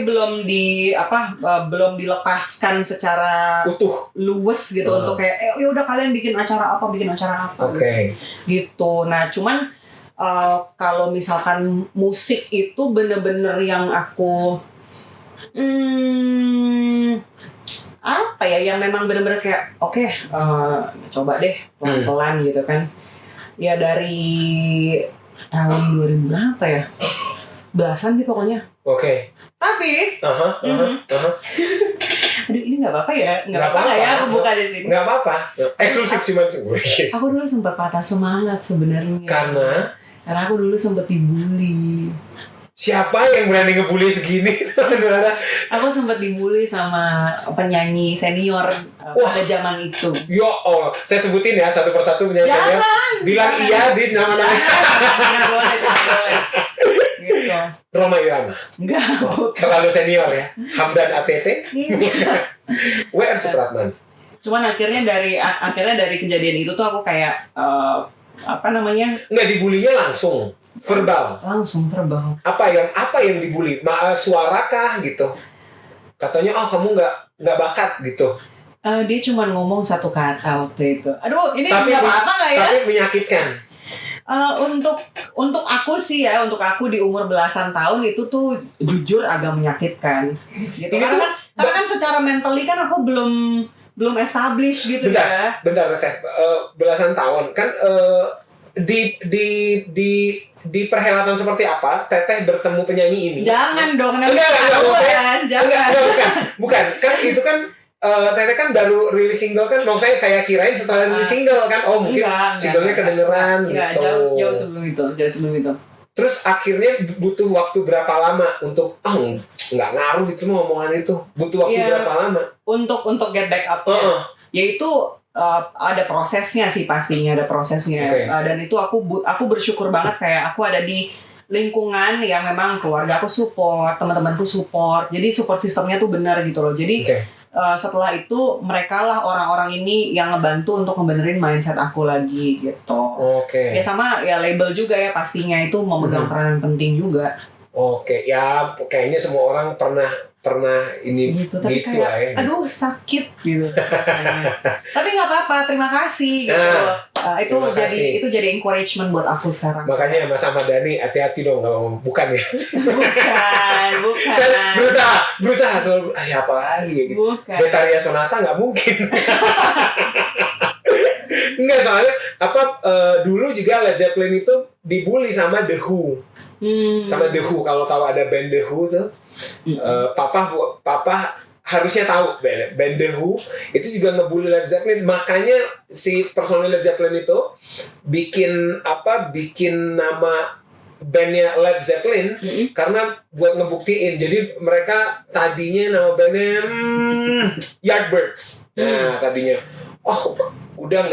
belum belum dilepaskan secara utuh luwes gitu untuk kayak ya udah kalian bikin acara apa Oke. gitu. Nah cuman kalau misalkan musik itu bener-bener yang aku apa ya yang memang bener-bener kayak oke, coba deh pelan-pelan gitu kan ya dari tahun 2000 berapa ya belasan sih pokoknya. Oke. Tapi aduh ini nggak apa-apa ya ya aku buka di sini. Nggak apa-apa eksklusif cuma aku dulu sempat patah semangat sebenarnya karena aku dulu sempat dibully. Siapa yang berani ngebully segini? Aku sempat dibully sama penyanyi senior pada zaman itu. Yo, saya sebutin ya satu persatu penyanyi senior. Bilang iya di nama-namanya. Nggak boleh. Gitu. Rhoma Irama. Enggak. Terlalu senior ya. Hamdan ATT. W.R. Supratman. Cuman akhirnya dari kejadian itu tuh aku kayak nggak dibulinya langsung verbal. Apa yang dibully? Suara kah gitu? Katanya kamu nggak bakat gitu. Dia cuma ngomong satu kata waktu itu. Aduh, ini nggak apa-apa nggak ya? Tapi menyakitkan. Untuk aku sih ya, untuk aku di umur belasan tahun itu tuh jujur agak menyakitkan. Gitu. Karena kan secara mentally kan aku belum establish gitu ya. Bentar, belasan tahun kan di perhelatan seperti apa Teteh bertemu penyanyi ini? Jangan dong, Bukan. Kan itu kan Teteh kan baru rilis single kan, maksud saya kirain setelah rilis single kan, oh mungkin singlenya kedengeran enggak, gitu. jauh sebelum itu. Terus akhirnya butuh waktu berapa lama untuk nggak ngaruh itu mah omongan itu, butuh waktu berapa lama untuk get back up-nya? Yaitu ada prosesnya sih, pastinya ada prosesnya. Dan itu aku bersyukur banget kayak aku ada di lingkungan yang memang keluarga aku support, teman-temanku support, jadi support sistemnya tuh benar gitu loh. Jadi setelah itu mereka lah orang-orang ini yang ngebantu untuk ngebenerin mindset aku lagi gitu. Ya sama ya label juga ya, pastinya itu memegang peranan penting juga. Ya kayaknya semua orang pernah ini gitu kayak, lah ya. Aduh sakit gitu rasanya. Tapi nggak apa-apa, terima kasih gitu. Itu jadi encouragement buat aku sekarang. Makanya Mas Ahmad Dhani hati-hati dong kalau bukan ya. bukan. Saya berusaha selalu siapa lagi ya gitu. Betharia Sonata nggak mungkin. Enggak, soalnya dulu juga Led Zeppelin itu dibully sama The Who. Sama The Who, kalau tahu ada band The Who tuh. Papa harusnya tahu band The Who itu juga ngebully Led Zeppelin, makanya si personil Led Zeppelin itu bikin nama bandnya Led Zeppelin karena buat ngebuktiin. Jadi mereka tadinya nama bandnya Yardbirds. Nah tadinya udah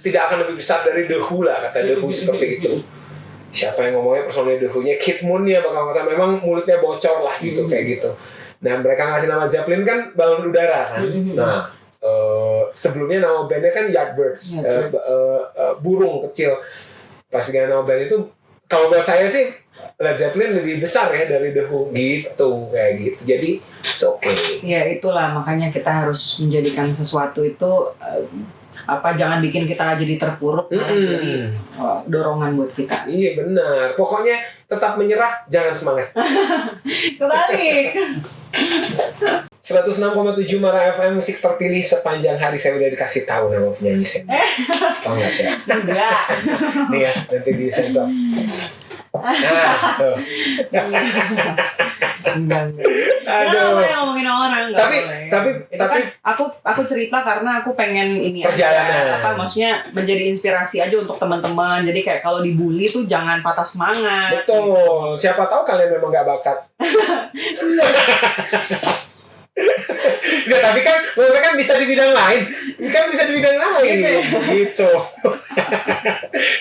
tidak akan lebih besar dari The Who lah, kata The Who seperti itu. Siapa yang ngomongnya personil The Who-nya? Keith Moon ya bakal ngasih, memang mulutnya bocor lah gitu kayak gitu. Nah mereka ngasih nama Zeppelin kan balon udara kan. Nah sebelumnya nama bandnya kan Yardbirds, burung kecil. Pas dengan nama band itu, kalau buat saya sih Led Zeppelin lebih besar ya dari The Who gitu, kayak gitu. Jadi it's okay. Ya itulah makanya kita harus menjadikan sesuatu itu jangan bikin kita jadi terpuruk, jadi dorongan buat kita. Iya benar. Pokoknya tetap menyerah, jangan semangat. Kebalik. 106,7 Mara FM, musik terpilih sepanjang hari. Saya udah dikasih tahu nama penyanyi saya. Tahu nggak sih? Enggak. Nih ya, nanti di sensor. Nah, tuh. Enggak. Aduh. Yang ngomongin orang. Tapi kan aku cerita karena aku pengen ini perjalanan. Maksudnya menjadi inspirasi aja untuk teman-teman. Jadi kayak kalau dibully tuh jangan patah semangat. Betul. Gitu. Siapa tahu kalian memang nggak bakat. Nggak, tapi kan maksudnya kan bisa di bidang lain. Gitu.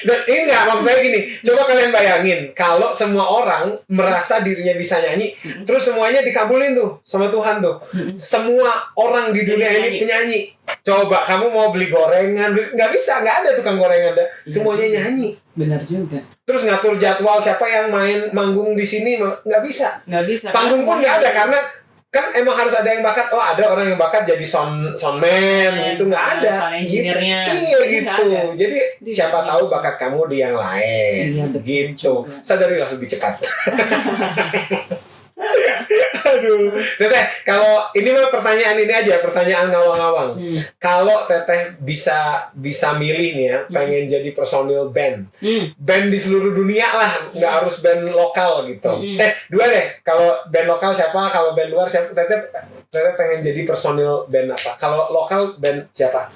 Dan ini nggak, maksudnya gini, coba kalian bayangin kalau semua orang merasa dirinya bisa nyanyi, terus semuanya dikabulin tuh sama Tuhan tuh. Semua orang di dunia ini penyanyi. Coba kamu mau beli gorengan, nggak bisa, nggak ada tukang gorengan, semuanya nyanyi. Benar juga. Terus ngatur jadwal siapa yang main manggung di sini, nggak bisa. Panggung pun nggak ada karena kan emang harus ada yang bakat. Ada orang yang bakat jadi soundman gitu, nggak ada. Sound engineer-nya. Iya gitu. Jadi siapa tahu bakat kamu di yang lain. Iya, gitu. Sadarilah lebih cepat. Aduh, Teteh, kalau ini mah pertanyaan ngawang-ngawang. Kalau Teteh bisa milih nih ya, pengen jadi personil band di seluruh dunia lah, nggak harus band lokal gitu. Dua deh, kalau band lokal siapa, kalau band luar siapa? Teteh pengen jadi personil band apa? Kalau lokal band siapa?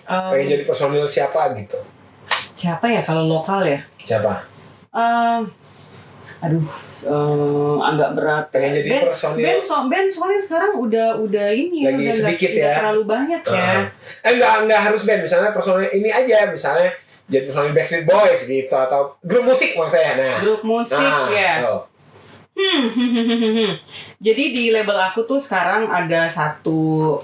Pengen jadi personil siapa gitu? Siapa ya kalau lokal ya? Siapa? Agak berat. Pengen jadi personil band soalnya sekarang udah ini lagi udah sedikit udah terlalu banyak ya. Enggak harus band, misalnya personil ini aja, misalnya jadi personil Backstreet Boys gitu, atau grup musik maksudnya. Grup musik ya. Jadi di label aku tuh sekarang ada satu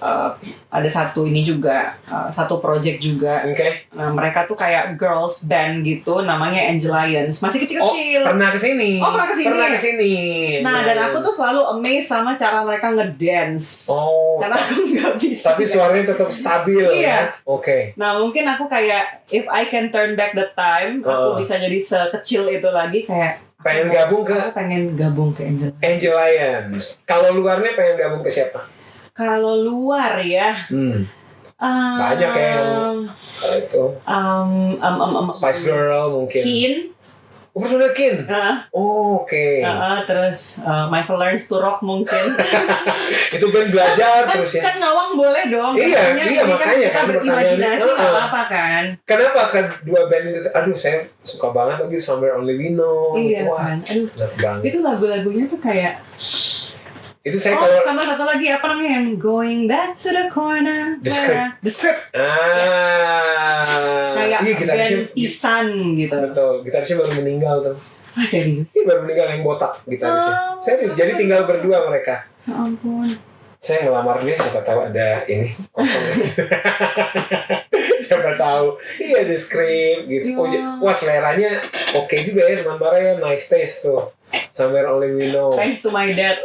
ini juga, satu project juga. Nah, mereka tuh kayak girls band gitu, namanya Angel Lions. Masih kecil-kecil. Pernah kesini. Pernah kesini. Nah, dan aku tuh selalu amazed sama cara mereka ngedance. Karena aku nggak bisa. Tapi suaranya tetap stabil. Iya. Ya. Nah, mungkin aku kayak if I can turn back the time, aku bisa jadi sekecil itu lagi, kayak pengen gabung ke Angel Lions. Kalau luarnya pengen gabung ke siapa? Kalau luar ya, banyak ya yang itu. Spice Girl mungkin. Kin. Pernah bikin? Nah, Oke. terus Michael Learns to Rock mungkin. Itu band belajar terus ya. Kan ngawang boleh dong. Iya, Maksudnya iya, ini makanya kita kan berimajinasi pertanyaannya. nggak apa-apa kan. Kenapa kedua band itu? Aduh, saya suka banget lagi Somewhere Only We Know. Iya Itu, wah, kan. Aduh, enak banget. itu lagu-lagunya tuh kayak Itu saya kalau sama satu lagi apa namanya yang Going Back to the Corner. The Script. The Script. iya Kayak gitarisnya band Isan gitu. betul, gitarisnya baru meninggal tuh. Ah, serius? Ini baru meninggal yang botak gitarisnya. Serius, jadi tinggal berdua mereka. Ya ampun. Saya ngelamar dia, siapa tahu ada ini kosong ya. Siapa tahu. Iya, The Script gitu. Oh, wah, seleranya oke juga ya, sementara ya, nice taste tuh. Somewhere Only We Know. Thanks to my dad.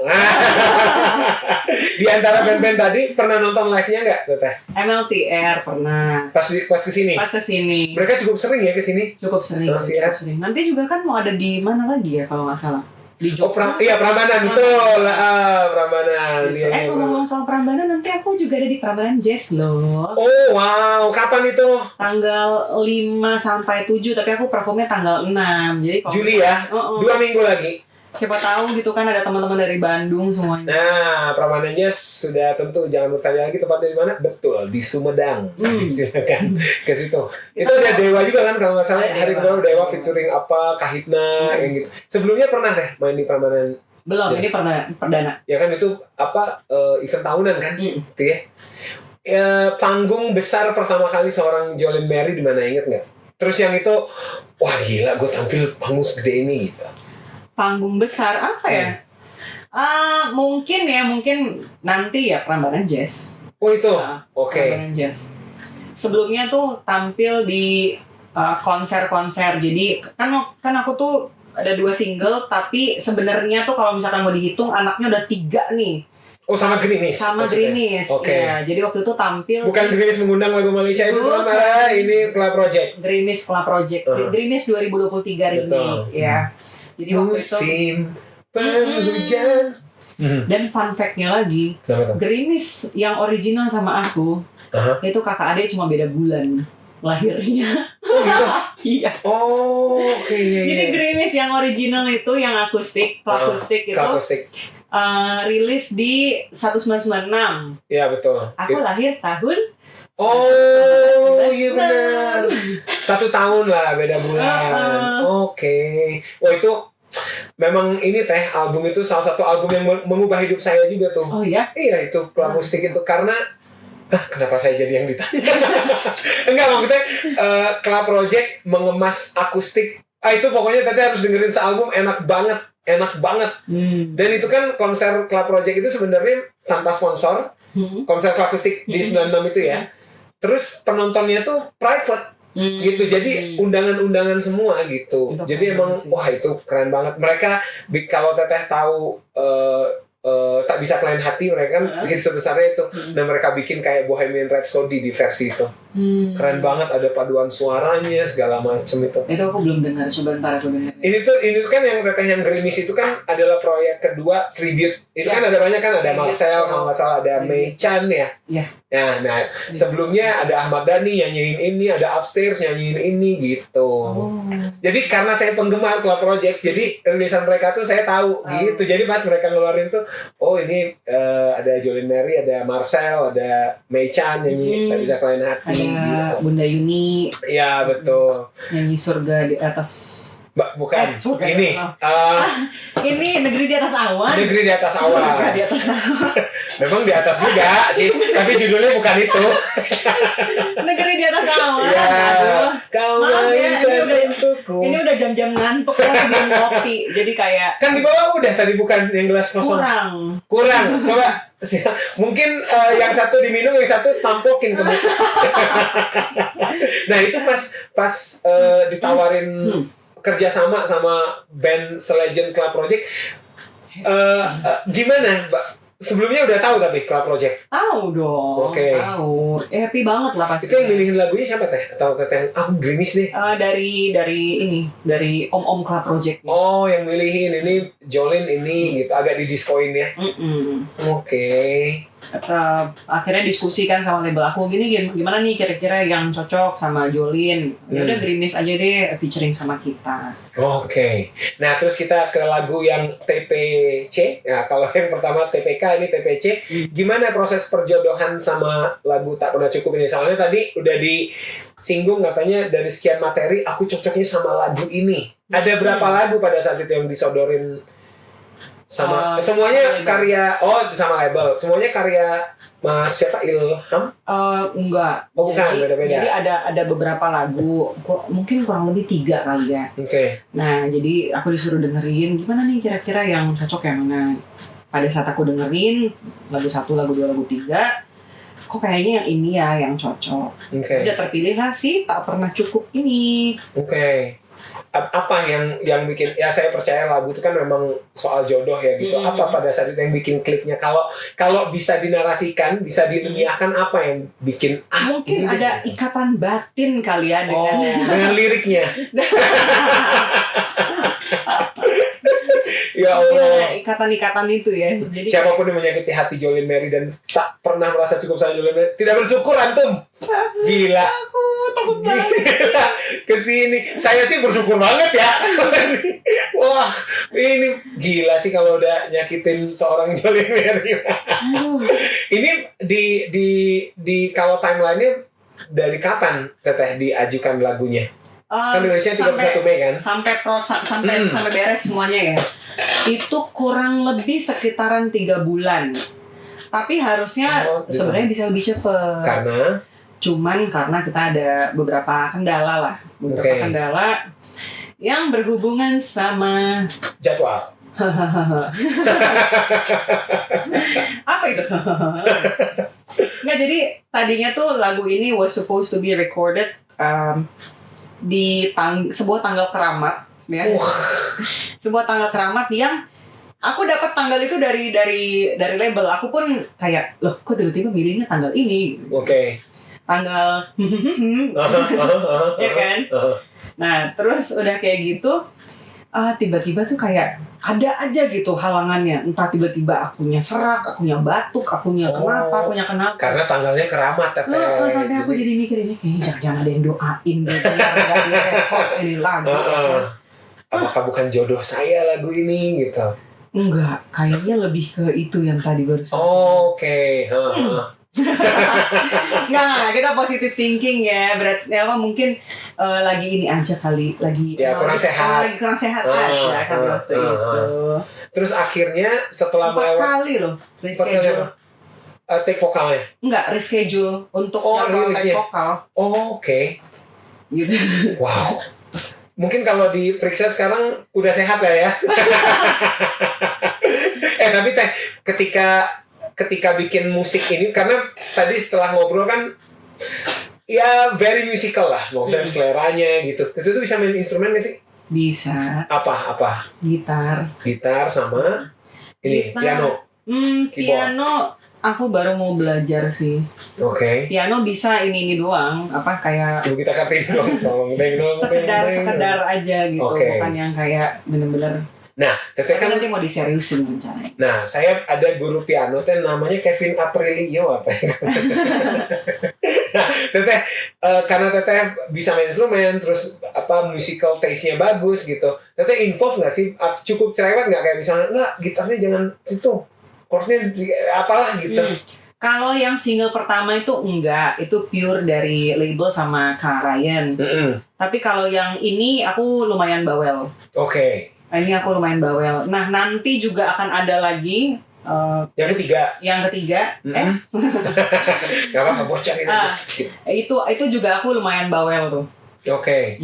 Di antara band-band tadi pernah nonton live-nya nggak, Teteh? MLTR pernah. Pas kesini. Pas kesini. Mereka cukup sering ya kesini. Cukup sering. MLTR. Cukup sering. Nanti juga kan mau ada di mana lagi ya kalau nggak salah? Di Oh, Jogja. iya, Prambanan, betul. Prambanan. Iya, iya, Ngomong soal Prambanan, nanti aku juga ada di Prambanan Jazz loh. Oh, wow. Kapan itu? Tanggal 5 sampai 7, tapi aku performnya tanggal 6. Jadi kalau Juli ya? 2 minggu lagi. siapa tahu gitu kan ada teman-teman dari Bandung semuanya. Nah, Prambanan Jazz sudah tentu, jangan bertanya lagi tempat dari mana. Betul, di Sumedang. Silakan ke situ. Itu ada Dewa juga kan kalau nggak salah. Hari baru Dewa featuring apa, Kahitna, yang gitu. Sebelumnya pernah deh main di Prambanan. Belum, Yes. ini perdana. Ya kan itu apa event tahunan kan, gitu ya. Panggung besar pertama kali seorang Jolene Mary di mana, inget nggak? Terus yang itu, wah gila, gue tampil panggung segede ini gitu. Panggung besar apa ya? Mungkin nanti ya Prambanan Jazz. Oh itu, Oke. Prambanan Jazz. Sebelumnya tuh tampil di konser-konser. Jadi kan aku tuh ada 2 single, tapi sebenarnya tuh kalau misalkan mau dihitung anaknya udah 3 nih. Oh sama Grimis. Sama Grimis. Oke. Ya, jadi waktu itu tampil Bukan Grimis mengundang lagu Malaysia itu Bukan. marah, ini Club Project. Grimis Club Project. Grimis 2023 ini. Betul. Ya. Jadi waktu itu Musim penghujan. dan fun fact-nya lagi, Kenapa tuh? Grimis yang original sama aku itu kakak adik cuma beda bulan lahirnya. Oh gitu. Iya. Oh, oke. Jadi Grimis yang original itu yang akustik, akustik itu akustik. rilis di 1996. Iya betul. Aku lahir tahun Oh, iya benar. 1 tahun lah beda bulan. Oke. Wah itu memang ini teh album itu salah satu album yang mengubah hidup saya juga tuh. Oh ya? Iya itu akustik itu karena kenapa saya jadi yang ditanya? Enggak, maksudnya Club Project mengemas akustik. Itu pokoknya tadi harus dengerin sealbum, enak banget. Dan itu kan konser Club Project itu sebenarnya tanpa sponsor. Konser akustik di 96 itu ya. Terus penontonnya tuh private. Gitu, jadi undangan-undangan semua gitu. Itu Jadi emang wah itu keren banget. Mereka kalau Teteh tahu tak bisa kelain hati, mereka kan bikin sebesarnya itu. Dan mereka bikin kayak Bohemian Rhapsody di versi itu. Keren banget, ada paduan suaranya segala macem itu. Itu aku belum dengar, coba ntar aku dengar. Ini tuh kan yang Teteh yang Grimis itu kan adalah proyek kedua tribute. Itu kan ada banyak kan, ada Marcel kalau nggak salah, ada Mei Chan ya. Iya. Nah, sebelumnya ada Ahmad Dhani nyanyiin ini, ada Upstairs nyanyiin ini gitu. Jadi karena saya penggemar Club Project, jadi rilisan mereka tuh saya tahu gitu. Jadi pas mereka ngeluarin tuh, oh ini ada Jolene Mary, ada Marcel, ada Mei Chan nyanyi Tak Bisa Kelain Hati. Ada Gitu. Bunda Yuni Iya betul. nyanyi Surga di Atas. Bukan. Surga Ini ini Negeri di Atas Awan. Negeri di Atas Awan. Surga di Atas Awan. Memang di atas juga sih, tapi judulnya bukan itu. Negeri di Atas Awan. Ya, Aduh. kau Maaf ya, mainkan untukku. Ini udah jam-jam ngantuk, saya belum ngopi. Jadi kayak Kan di bawah udah tadi, bukan yang gelas kosong. Kurang. Coba mungkin yang satu diminum, yang satu tampokin ke muka. Nah itu pas ditawarin kerjasama sama band selegend Club Project, gimana Mbak? Sebelumnya udah tahu tapi Club Project? Tahu dong. Oke. Tahu. Happy banget lah pasti. Itu yang milihin lagunya siapa teh? Atau Teteh yang Grimis deh? Dari Om Club Project. Oh, yang milihin ini Jolene ini gitu, agak didiskoin ya. Oke. akhirnya diskusi kan sama label aku gini gimana nih kira-kira yang cocok sama Jolin. Ya udah Gerimis aja deh featuring sama kita. Oke. Nah, terus kita ke lagu yang TPC. Nah, kalau yang pertama TPK, ini TPC. Gimana proses perjodohan sama lagu Tak Pernah Cukup ini? Soalnya tadi udah disinggung katanya dari sekian materi aku cocoknya sama lagu ini. Ada berapa lagu pada saat itu yang disodorin sama semuanya karya sama label. Semuanya karya Mas siapa Ilham? Enggak. Oh, bukan, beda-beda. Jadi ada beberapa lagu, mungkin kurang lebih 3 kali ya. Oke. Nah, jadi aku disuruh dengerin gimana nih kira-kira yang cocok yang mana. Pada saat aku dengerin lagu 1, lagu 2, lagu 3, kok kayaknya yang ini ya yang cocok. Udah terpilih lah sih Tak Pernah Cukup ini. Oke. Apa yang bikin, ya saya percaya lagu itu kan memang soal jodoh ya gitu. Apa pada saat itu yang bikin kliknya? Kalau bisa dinarasikan, bisa diilmiahkan, apa yang bikin mungkin ada ikatan batin kali ya dengan liriknya. Ya Allah. Ikatan-ikatan itu ya. Jadi siapapun yang menyakiti hati Jolin Mary dan tak pernah merasa cukup sama Jolin Mary, tidak bersyukur antum. Gila. Aku takut banget. Gila. Kesini. Saya sih bersyukur banget ya. Wah, ini gila sih kalau udah nyakitin seorang Jolin Mary. Ini di kalau timeline-nya dari kapan Teteh diajukan lagunya? Kan Indonesia 31 Mei kan? Sampai beres semuanya ya. Itu kurang lebih sekitaran 3 bulan. Tapi harusnya sebenarnya bisa lebih cepat. Cuman karena kita ada beberapa kendala lah. Kendala yang berhubungan sama jadwal. Apa itu? Nggak, jadi tadinya tuh lagu ini was supposed to be recorded di sebuah tanggal keramat ya. Sebuah tanggal keramat yang aku dapat tanggal itu dari label. Aku pun kayak, loh kok tiba-tiba milihnya tanggal ini? Tanggal ya kan? Nah, terus udah kayak gitu tiba-tiba tuh kayak ada aja gitu halangannya. Entah tiba-tiba akunya serak, akunya batuk, akunya kenapa. Karena tanggalnya keramat, Teteh. Sampai aku jadi mikir ini kayaknya jangan ada yang doain gitu. Nggak direkod ini lagu. Apakah bukan jodoh saya lagu ini gitu? Enggak, kayaknya lebih ke itu yang tadi barusan. Oke. Nggak, kita positive thinking ya. Berarti mungkin lagi ini aja kali, lagi kurang sehat. Lagi kurang sehat aja kan waktu itu. Terus akhirnya setelah 4 kali loh reschedule. Take vokalnya? Enggak, reschedule untuk take vokal. Oke. Gitu. Wow. Mungkin kalau diperiksa sekarang udah sehat ya. Tapi Teh, ketika bikin musik ini, karena tadi setelah ngobrol kan ya very musical lah, maksudnya seleranya gitu. Itu bisa main instrumen gak sih? Bisa. Apa? Gitar sama ini piano. Piano aku baru mau belajar sih. Oke. Piano bisa ini doang, kayak kita Kartini doang. sekedar aja gitu, bukan yang kayak bener-bener. Nah, Teteh kan nanti mau diseriusin rencananya. Nah, saya ada guru piano namanya Kevin Aprilio apa ya? Nah, Teteh karena Teteh bisa main instrumen, terus musical taste-nya bagus gitu. Teteh involve nggak sih? Cukup cerewet nggak, kayak misalnya nggak, gitarnya jangan situ, chordnya apalah gitu. Kalau yang single pertama itu enggak, itu pure dari label sama Kak Ryan. Tapi kalau yang ini aku lumayan bawel. Oke. Ini aku lumayan bawel. Nah, nanti juga akan ada lagi yang ketiga. Gak apa-apa, bocorin itu juga aku lumayan bawel tuh. Oke.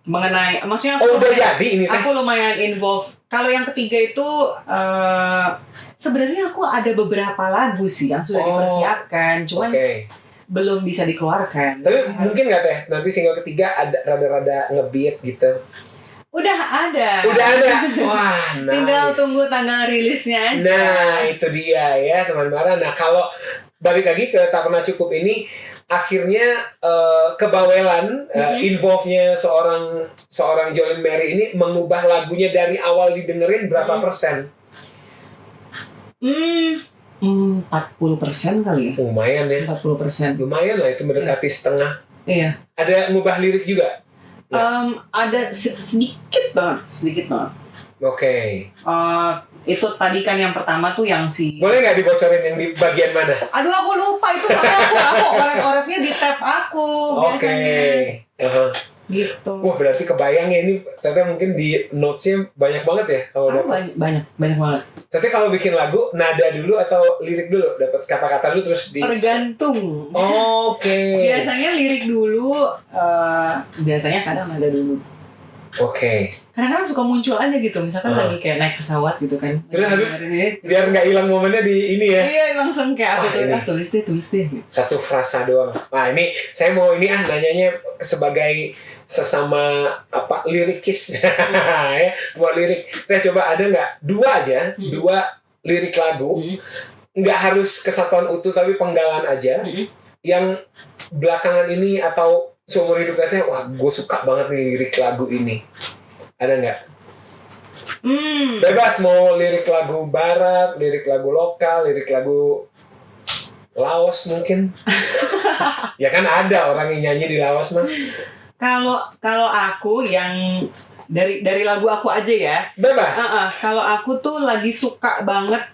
Mengenai, maksudnya udah jadi ini teh. Aku lumayan involved. Kalau yang ketiga itu sebenarnya aku ada beberapa lagu sih yang sudah dipersiapkan, cuman belum bisa dikeluarkan. Tapi mungkin nggak Teh, nanti single ketiga ada rada-rada ngebeat gitu? Udah ada. Wah, nice. Tinggal tunggu tanggal rilisnya aja. Nah, itu dia ya teman-teman. Nah, kalau balik lagi ke Tak Pernah Cukup ini, akhirnya kebawelan involve-nya seorang Jolin Mary ini mengubah lagunya dari awal didengerin berapa persen? 40% kali ya. Lumayan ya. 40%. Lumayan lah itu mendekati setengah. Iya. Ada ngubah lirik juga? Ada sedikit banget. Oke. Itu tadi kan yang pertama tuh yang si. Boleh nggak dibocorin yang di bagian mana? Aduh aku lupa itu soalnya aku oret-oretnya di tab aku Oke. biasanya. Gitu. Wah berarti kebayang ya ini Teteh mungkin di notesnya banyak banget ya kalau dapat. banyak banget. Teteh kalau bikin lagu nada dulu atau lirik dulu? Dapat kata-kata dulu terus di. Tergantung. Oke. Biasanya lirik dulu, biasanya kadang nada dulu. Oke. Kadang-kadang suka muncul aja gitu, misalkan lagi kayak naik pesawat gitu kan. Terus Lagi aduh, dengerin ini, biar nggak hilang momennya di ini ya. Iya langsung kayak Wah, ini. tulis deh. Gitu. Satu frasa doang. Nah ini saya mau ini nanyanya sebagai sesama lirikis ya, buat lirik. Kita coba ada nggak dua aja, dua lirik lagu, nggak harus kesatuan utuh tapi penggalan aja, yang belakangan ini atau seumur hidup Teteh, wah gue suka banget nih lirik lagu ini. Ada nggak? Bebas mau lirik lagu barat, lirik lagu lokal, lirik lagu Laos mungkin. Ya kan ada orang yang nyanyi di Laos mah. Kalau aku yang dari lagu aku aja ya. Bebas. Kalau aku tuh lagi suka banget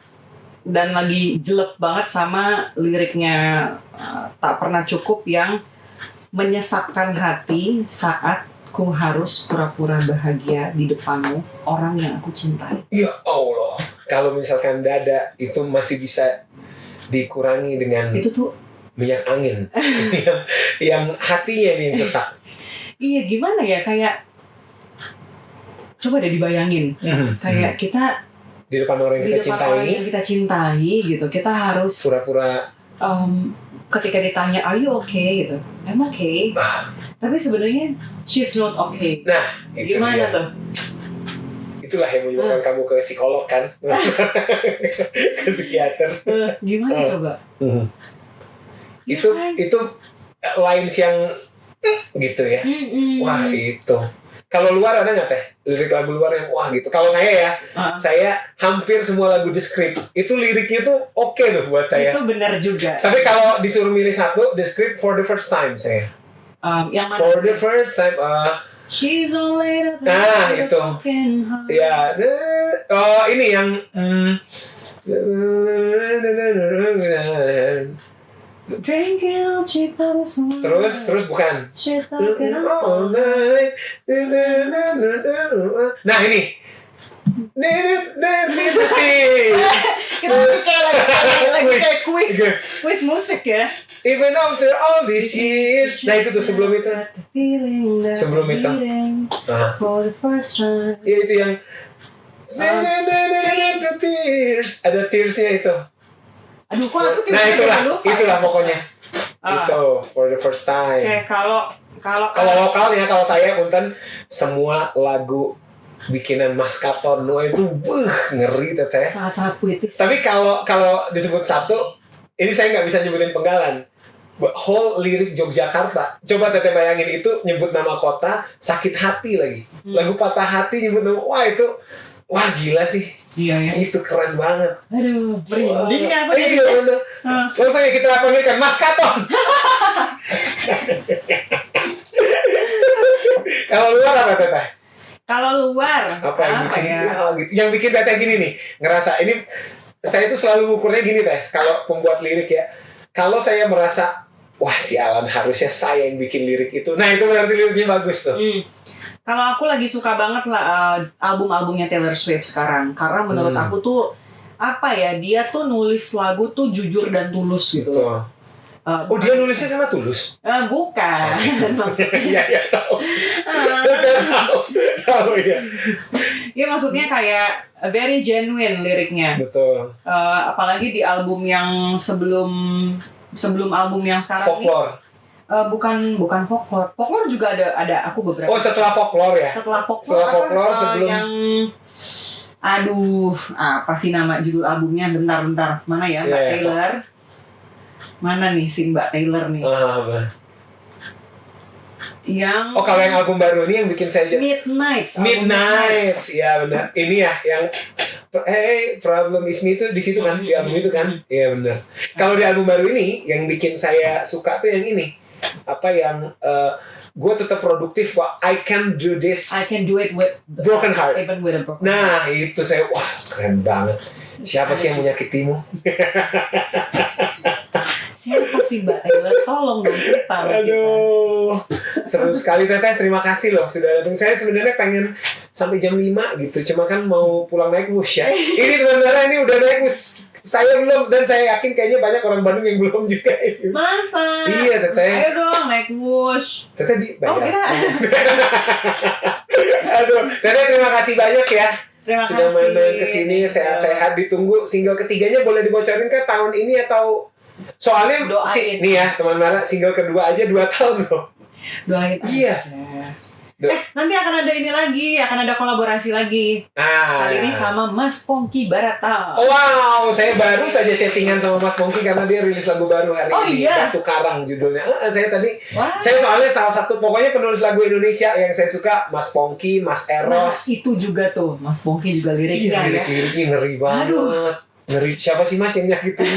dan lagi jelek banget sama liriknya Tak Pernah Cukup yang menyesakkan hati saat ku harus pura-pura bahagia di depanmu orang yang aku cintai. Ya Allah. Kalau misalkan dada itu masih bisa dikurangi dengan Itu tuh minyak angin. yang hatinya ini yang sesak. iya gimana ya kayak coba deh dibayangin kayak kita di depan orang yang di kita depan cintai. orang yang kita cintai gitu kita harus Pura-pura ketika ditanya are you okay gitu I'm okay tapi sebenarnya she's not okay. Nah itu gimana dia. tuh Itulah yang menyebabkan kamu ke psikolog kan. Ke psikiater. gimana coba itu lines yang gitu ya. Wah itu. Kalau luar ada nggak Teh lirik lagu luar yang wah gitu? Kalau saya ya, saya hampir semua lagu The Script itu liriknya tuh oke tuh buat saya. Itu benar juga. Tapi kalau disuruh milih satu, The Script For the First Time saya. Yang mana? For the First Time. She's only itu. Ya. Oh ini yang. Terus bukan. Nah ini. Kita lagi kayak quiz musik ya. Even after all these years. Nah itu tuh sebelum itu. Sebelum itu. Ya itu yang. Ada tearsnya itu. Aduh kok aku nah itulah pokoknya. Itu For the First Time. Oke, kalau lokalnya kalau saya punten semua lagu bikinan Mas Katon, wah itu ngeri Teteh. Sangat puitis. Tapi kalau disebut satu, ini saya nggak bisa nyebutin penggalan. Whole lirik Yogyakarta. Coba Teteh bayangin itu nyebut nama kota, sakit hati lagi. Lagu patah hati nyebut nama, wah gila sih. Iya ya. Itu keren banget. Aduh, merinding aku jadi. Iya bener. Langsung kita panggilkan Mas Katon. Kalau luar apa Teteh? Kalau luar apa yang bikin ya? Gitu. Yang bikin Teteh gini nih, ngerasa ini saya tuh selalu ukurnya gini Teh, kalau pembuat lirik ya. Kalau saya merasa wah sialan harusnya saya yang bikin lirik itu. Nah, itu berarti liriknya bagus tuh. Kalau aku lagi suka banget lah album-albumnya Taylor Swift sekarang karena menurut aku tuh apa ya, dia tuh nulis lagu tuh jujur dan tulus gitu. Betul. Dia nulisnya sama Tulus? Bukan. Maksudnya. Iya, tahu. Tahu ya. Iya, maksudnya kayak very genuine liriknya. Betul. Apalagi di album yang sebelum album yang sekarang Folklore. Bukan folklore. Folklore juga ada aku beberapa. Oh, setelah folklore ya? Setelah folklore sebelum yang apa sih nama judul albumnya? Bentar. Mana ya, Mbak Taylor? Mana nih si Mbak Taylor nih? Yang kalau yang album baru ini yang bikin saya Midnights. Ya benar. Ini ya yang Hey, Problem Is Me itu di situ kan, di album itu kan. Iya benar. Kalau di album baru ini yang bikin saya suka tuh yang ini. Apa yang gue tetap produktif, I can do this. I can do it with Broken heart. even with a broken Nah, itu saya wah keren banget. Siapa sih yang menyakitimu? Siapa sih Mbak Taylor? Tolong dong cerita sama kita. Aduh, seru sekali Teteh. Terima kasih loh sudah datang. Saya sebenarnya pengen sampai jam 5 gitu. Cuma kan mau pulang naik bus ya. Ini teman-teman ini udah naik bus. Saya belum, dan saya yakin kayaknya banyak orang Bandung yang belum juga ini. Masa? Iya Teteh. Ayo dong naik bus. Teteh dibayar. Oh kita. Aduh, Teteh terima kasih banyak ya. Terima Sudah kasih. main-main kesini sehat-sehat. Ditunggu single ketiganya boleh dibocorin ke tahun ini atau soalnya Doain. nih ya teman Mara, single kedua aja 2 tahun loh. Doain Iya. aja. Nanti akan ada ini lagi, akan ada kolaborasi lagi. Kali ini sama Mas Pongki Barata. Wow, saya baru saja chattingan sama Mas Pongki karena dia rilis lagu baru hari Oh, ini. iya? Batu Karang judulnya. Saya tadi, Wah. saya soalnya salah satu pokoknya penulis lagu Indonesia yang saya suka Mas Pongki, Mas Nah, Eros. itu juga tuh Mas Pongki juga liriknya ya. Lirik-liriknya ngeri banget. Aduh. Ngeri. Siapa sih Mas yang nyakitin?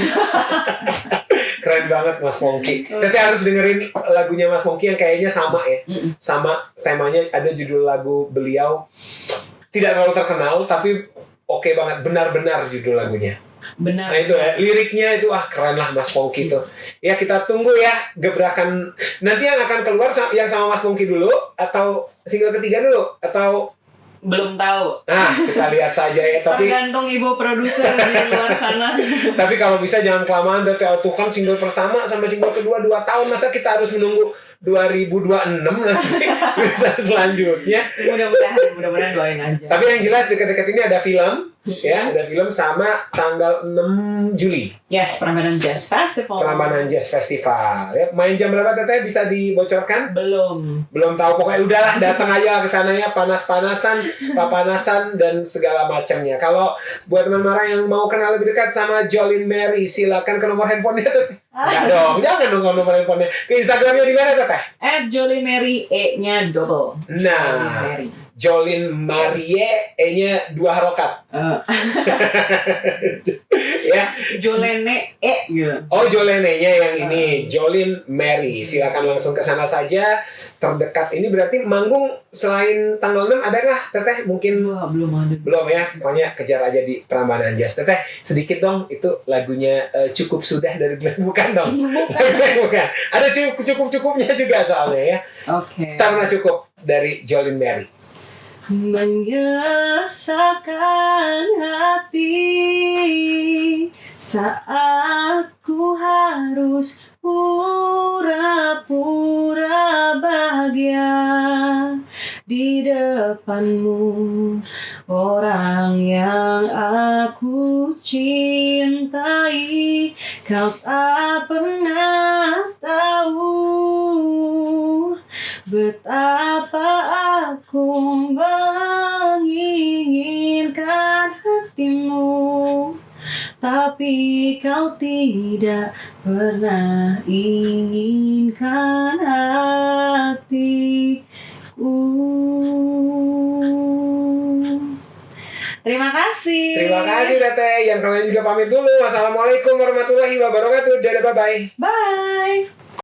Keren banget Mas Pongki. Teteh harus dengerin lagunya Mas Pongki yang kayaknya sama ya. Sama temanya, ada judul lagu beliau. Tidak terlalu terkenal tapi oke banget, benar-benar judul lagunya. Benar. Nah itu ya, liriknya itu keren lah Mas Pongki tuh. Ya kita tunggu ya gebrakan nanti yang akan keluar yang sama Mas Pongki dulu atau single ketiga dulu atau Belum tahu. kita lihat saja ya. Tapi Tergantung ibu produser di luar sana. tapi kalau bisa jangan kelamaan Teteh. Tuh kan single pertama sampai single kedua 2 tahun, masa kita harus menunggu 2026 nanti bisa selanjutnya. Mudah-mudahan doain aja. Tapi yang jelas dekat-dekat ini ada film ya, ada film sama tanggal 6 Juli. Yes, Prambanan Jazz Festival. Prambanan Jazz Festival. Ya, main jam berapa Teteh bisa dibocorkan? Belum Tahu, pokoknya udahlah datang aja ke sananya, panas-panasan, papanasan dan segala macamnya. Kalau buat teman Mara yang mau kenal lebih dekat sama Jolin Mary, silakan ke nomor handphonenya Teteh. Enggak dong, jangan dong ke nomor handphonenya. Ke Instagramnya di mana Teteh? @Jolimary E-nya double. Nah, Mary. Jolin Marie, E-nya 2 harokat. Ya. Jolene E gitu. Oh, Jolenenya yang ini, Jolin Mary. Silakan langsung ke sana saja. Terdekat ini berarti manggung selain tanggal 6 adakah Teteh? Mungkin Wah, belum ada. belum ya. Pokoknya kejar aja di Prambanan Jazz. Teteh, sedikit dong itu lagunya Cukup Sudah dari Glenn, bukan dong? Bukan. Ada cukup-cukupnya juga soalnya ya. Oke. Karena cukup dari Jolin Mary. Menyesakan hati saat ku harus pura-pura bahagia di depanmu, orang yang aku cintai. Kau tak pernah tahu betapa aku menginginkan hatimu, tapi kau tidak pernah inginkan hatiku. Terima kasih. Terima kasih Teteh. Yang kalian juga pamit dulu. Wassalamualaikum warahmatullahi wabarakatuh. Dadah, bye-bye. Bye.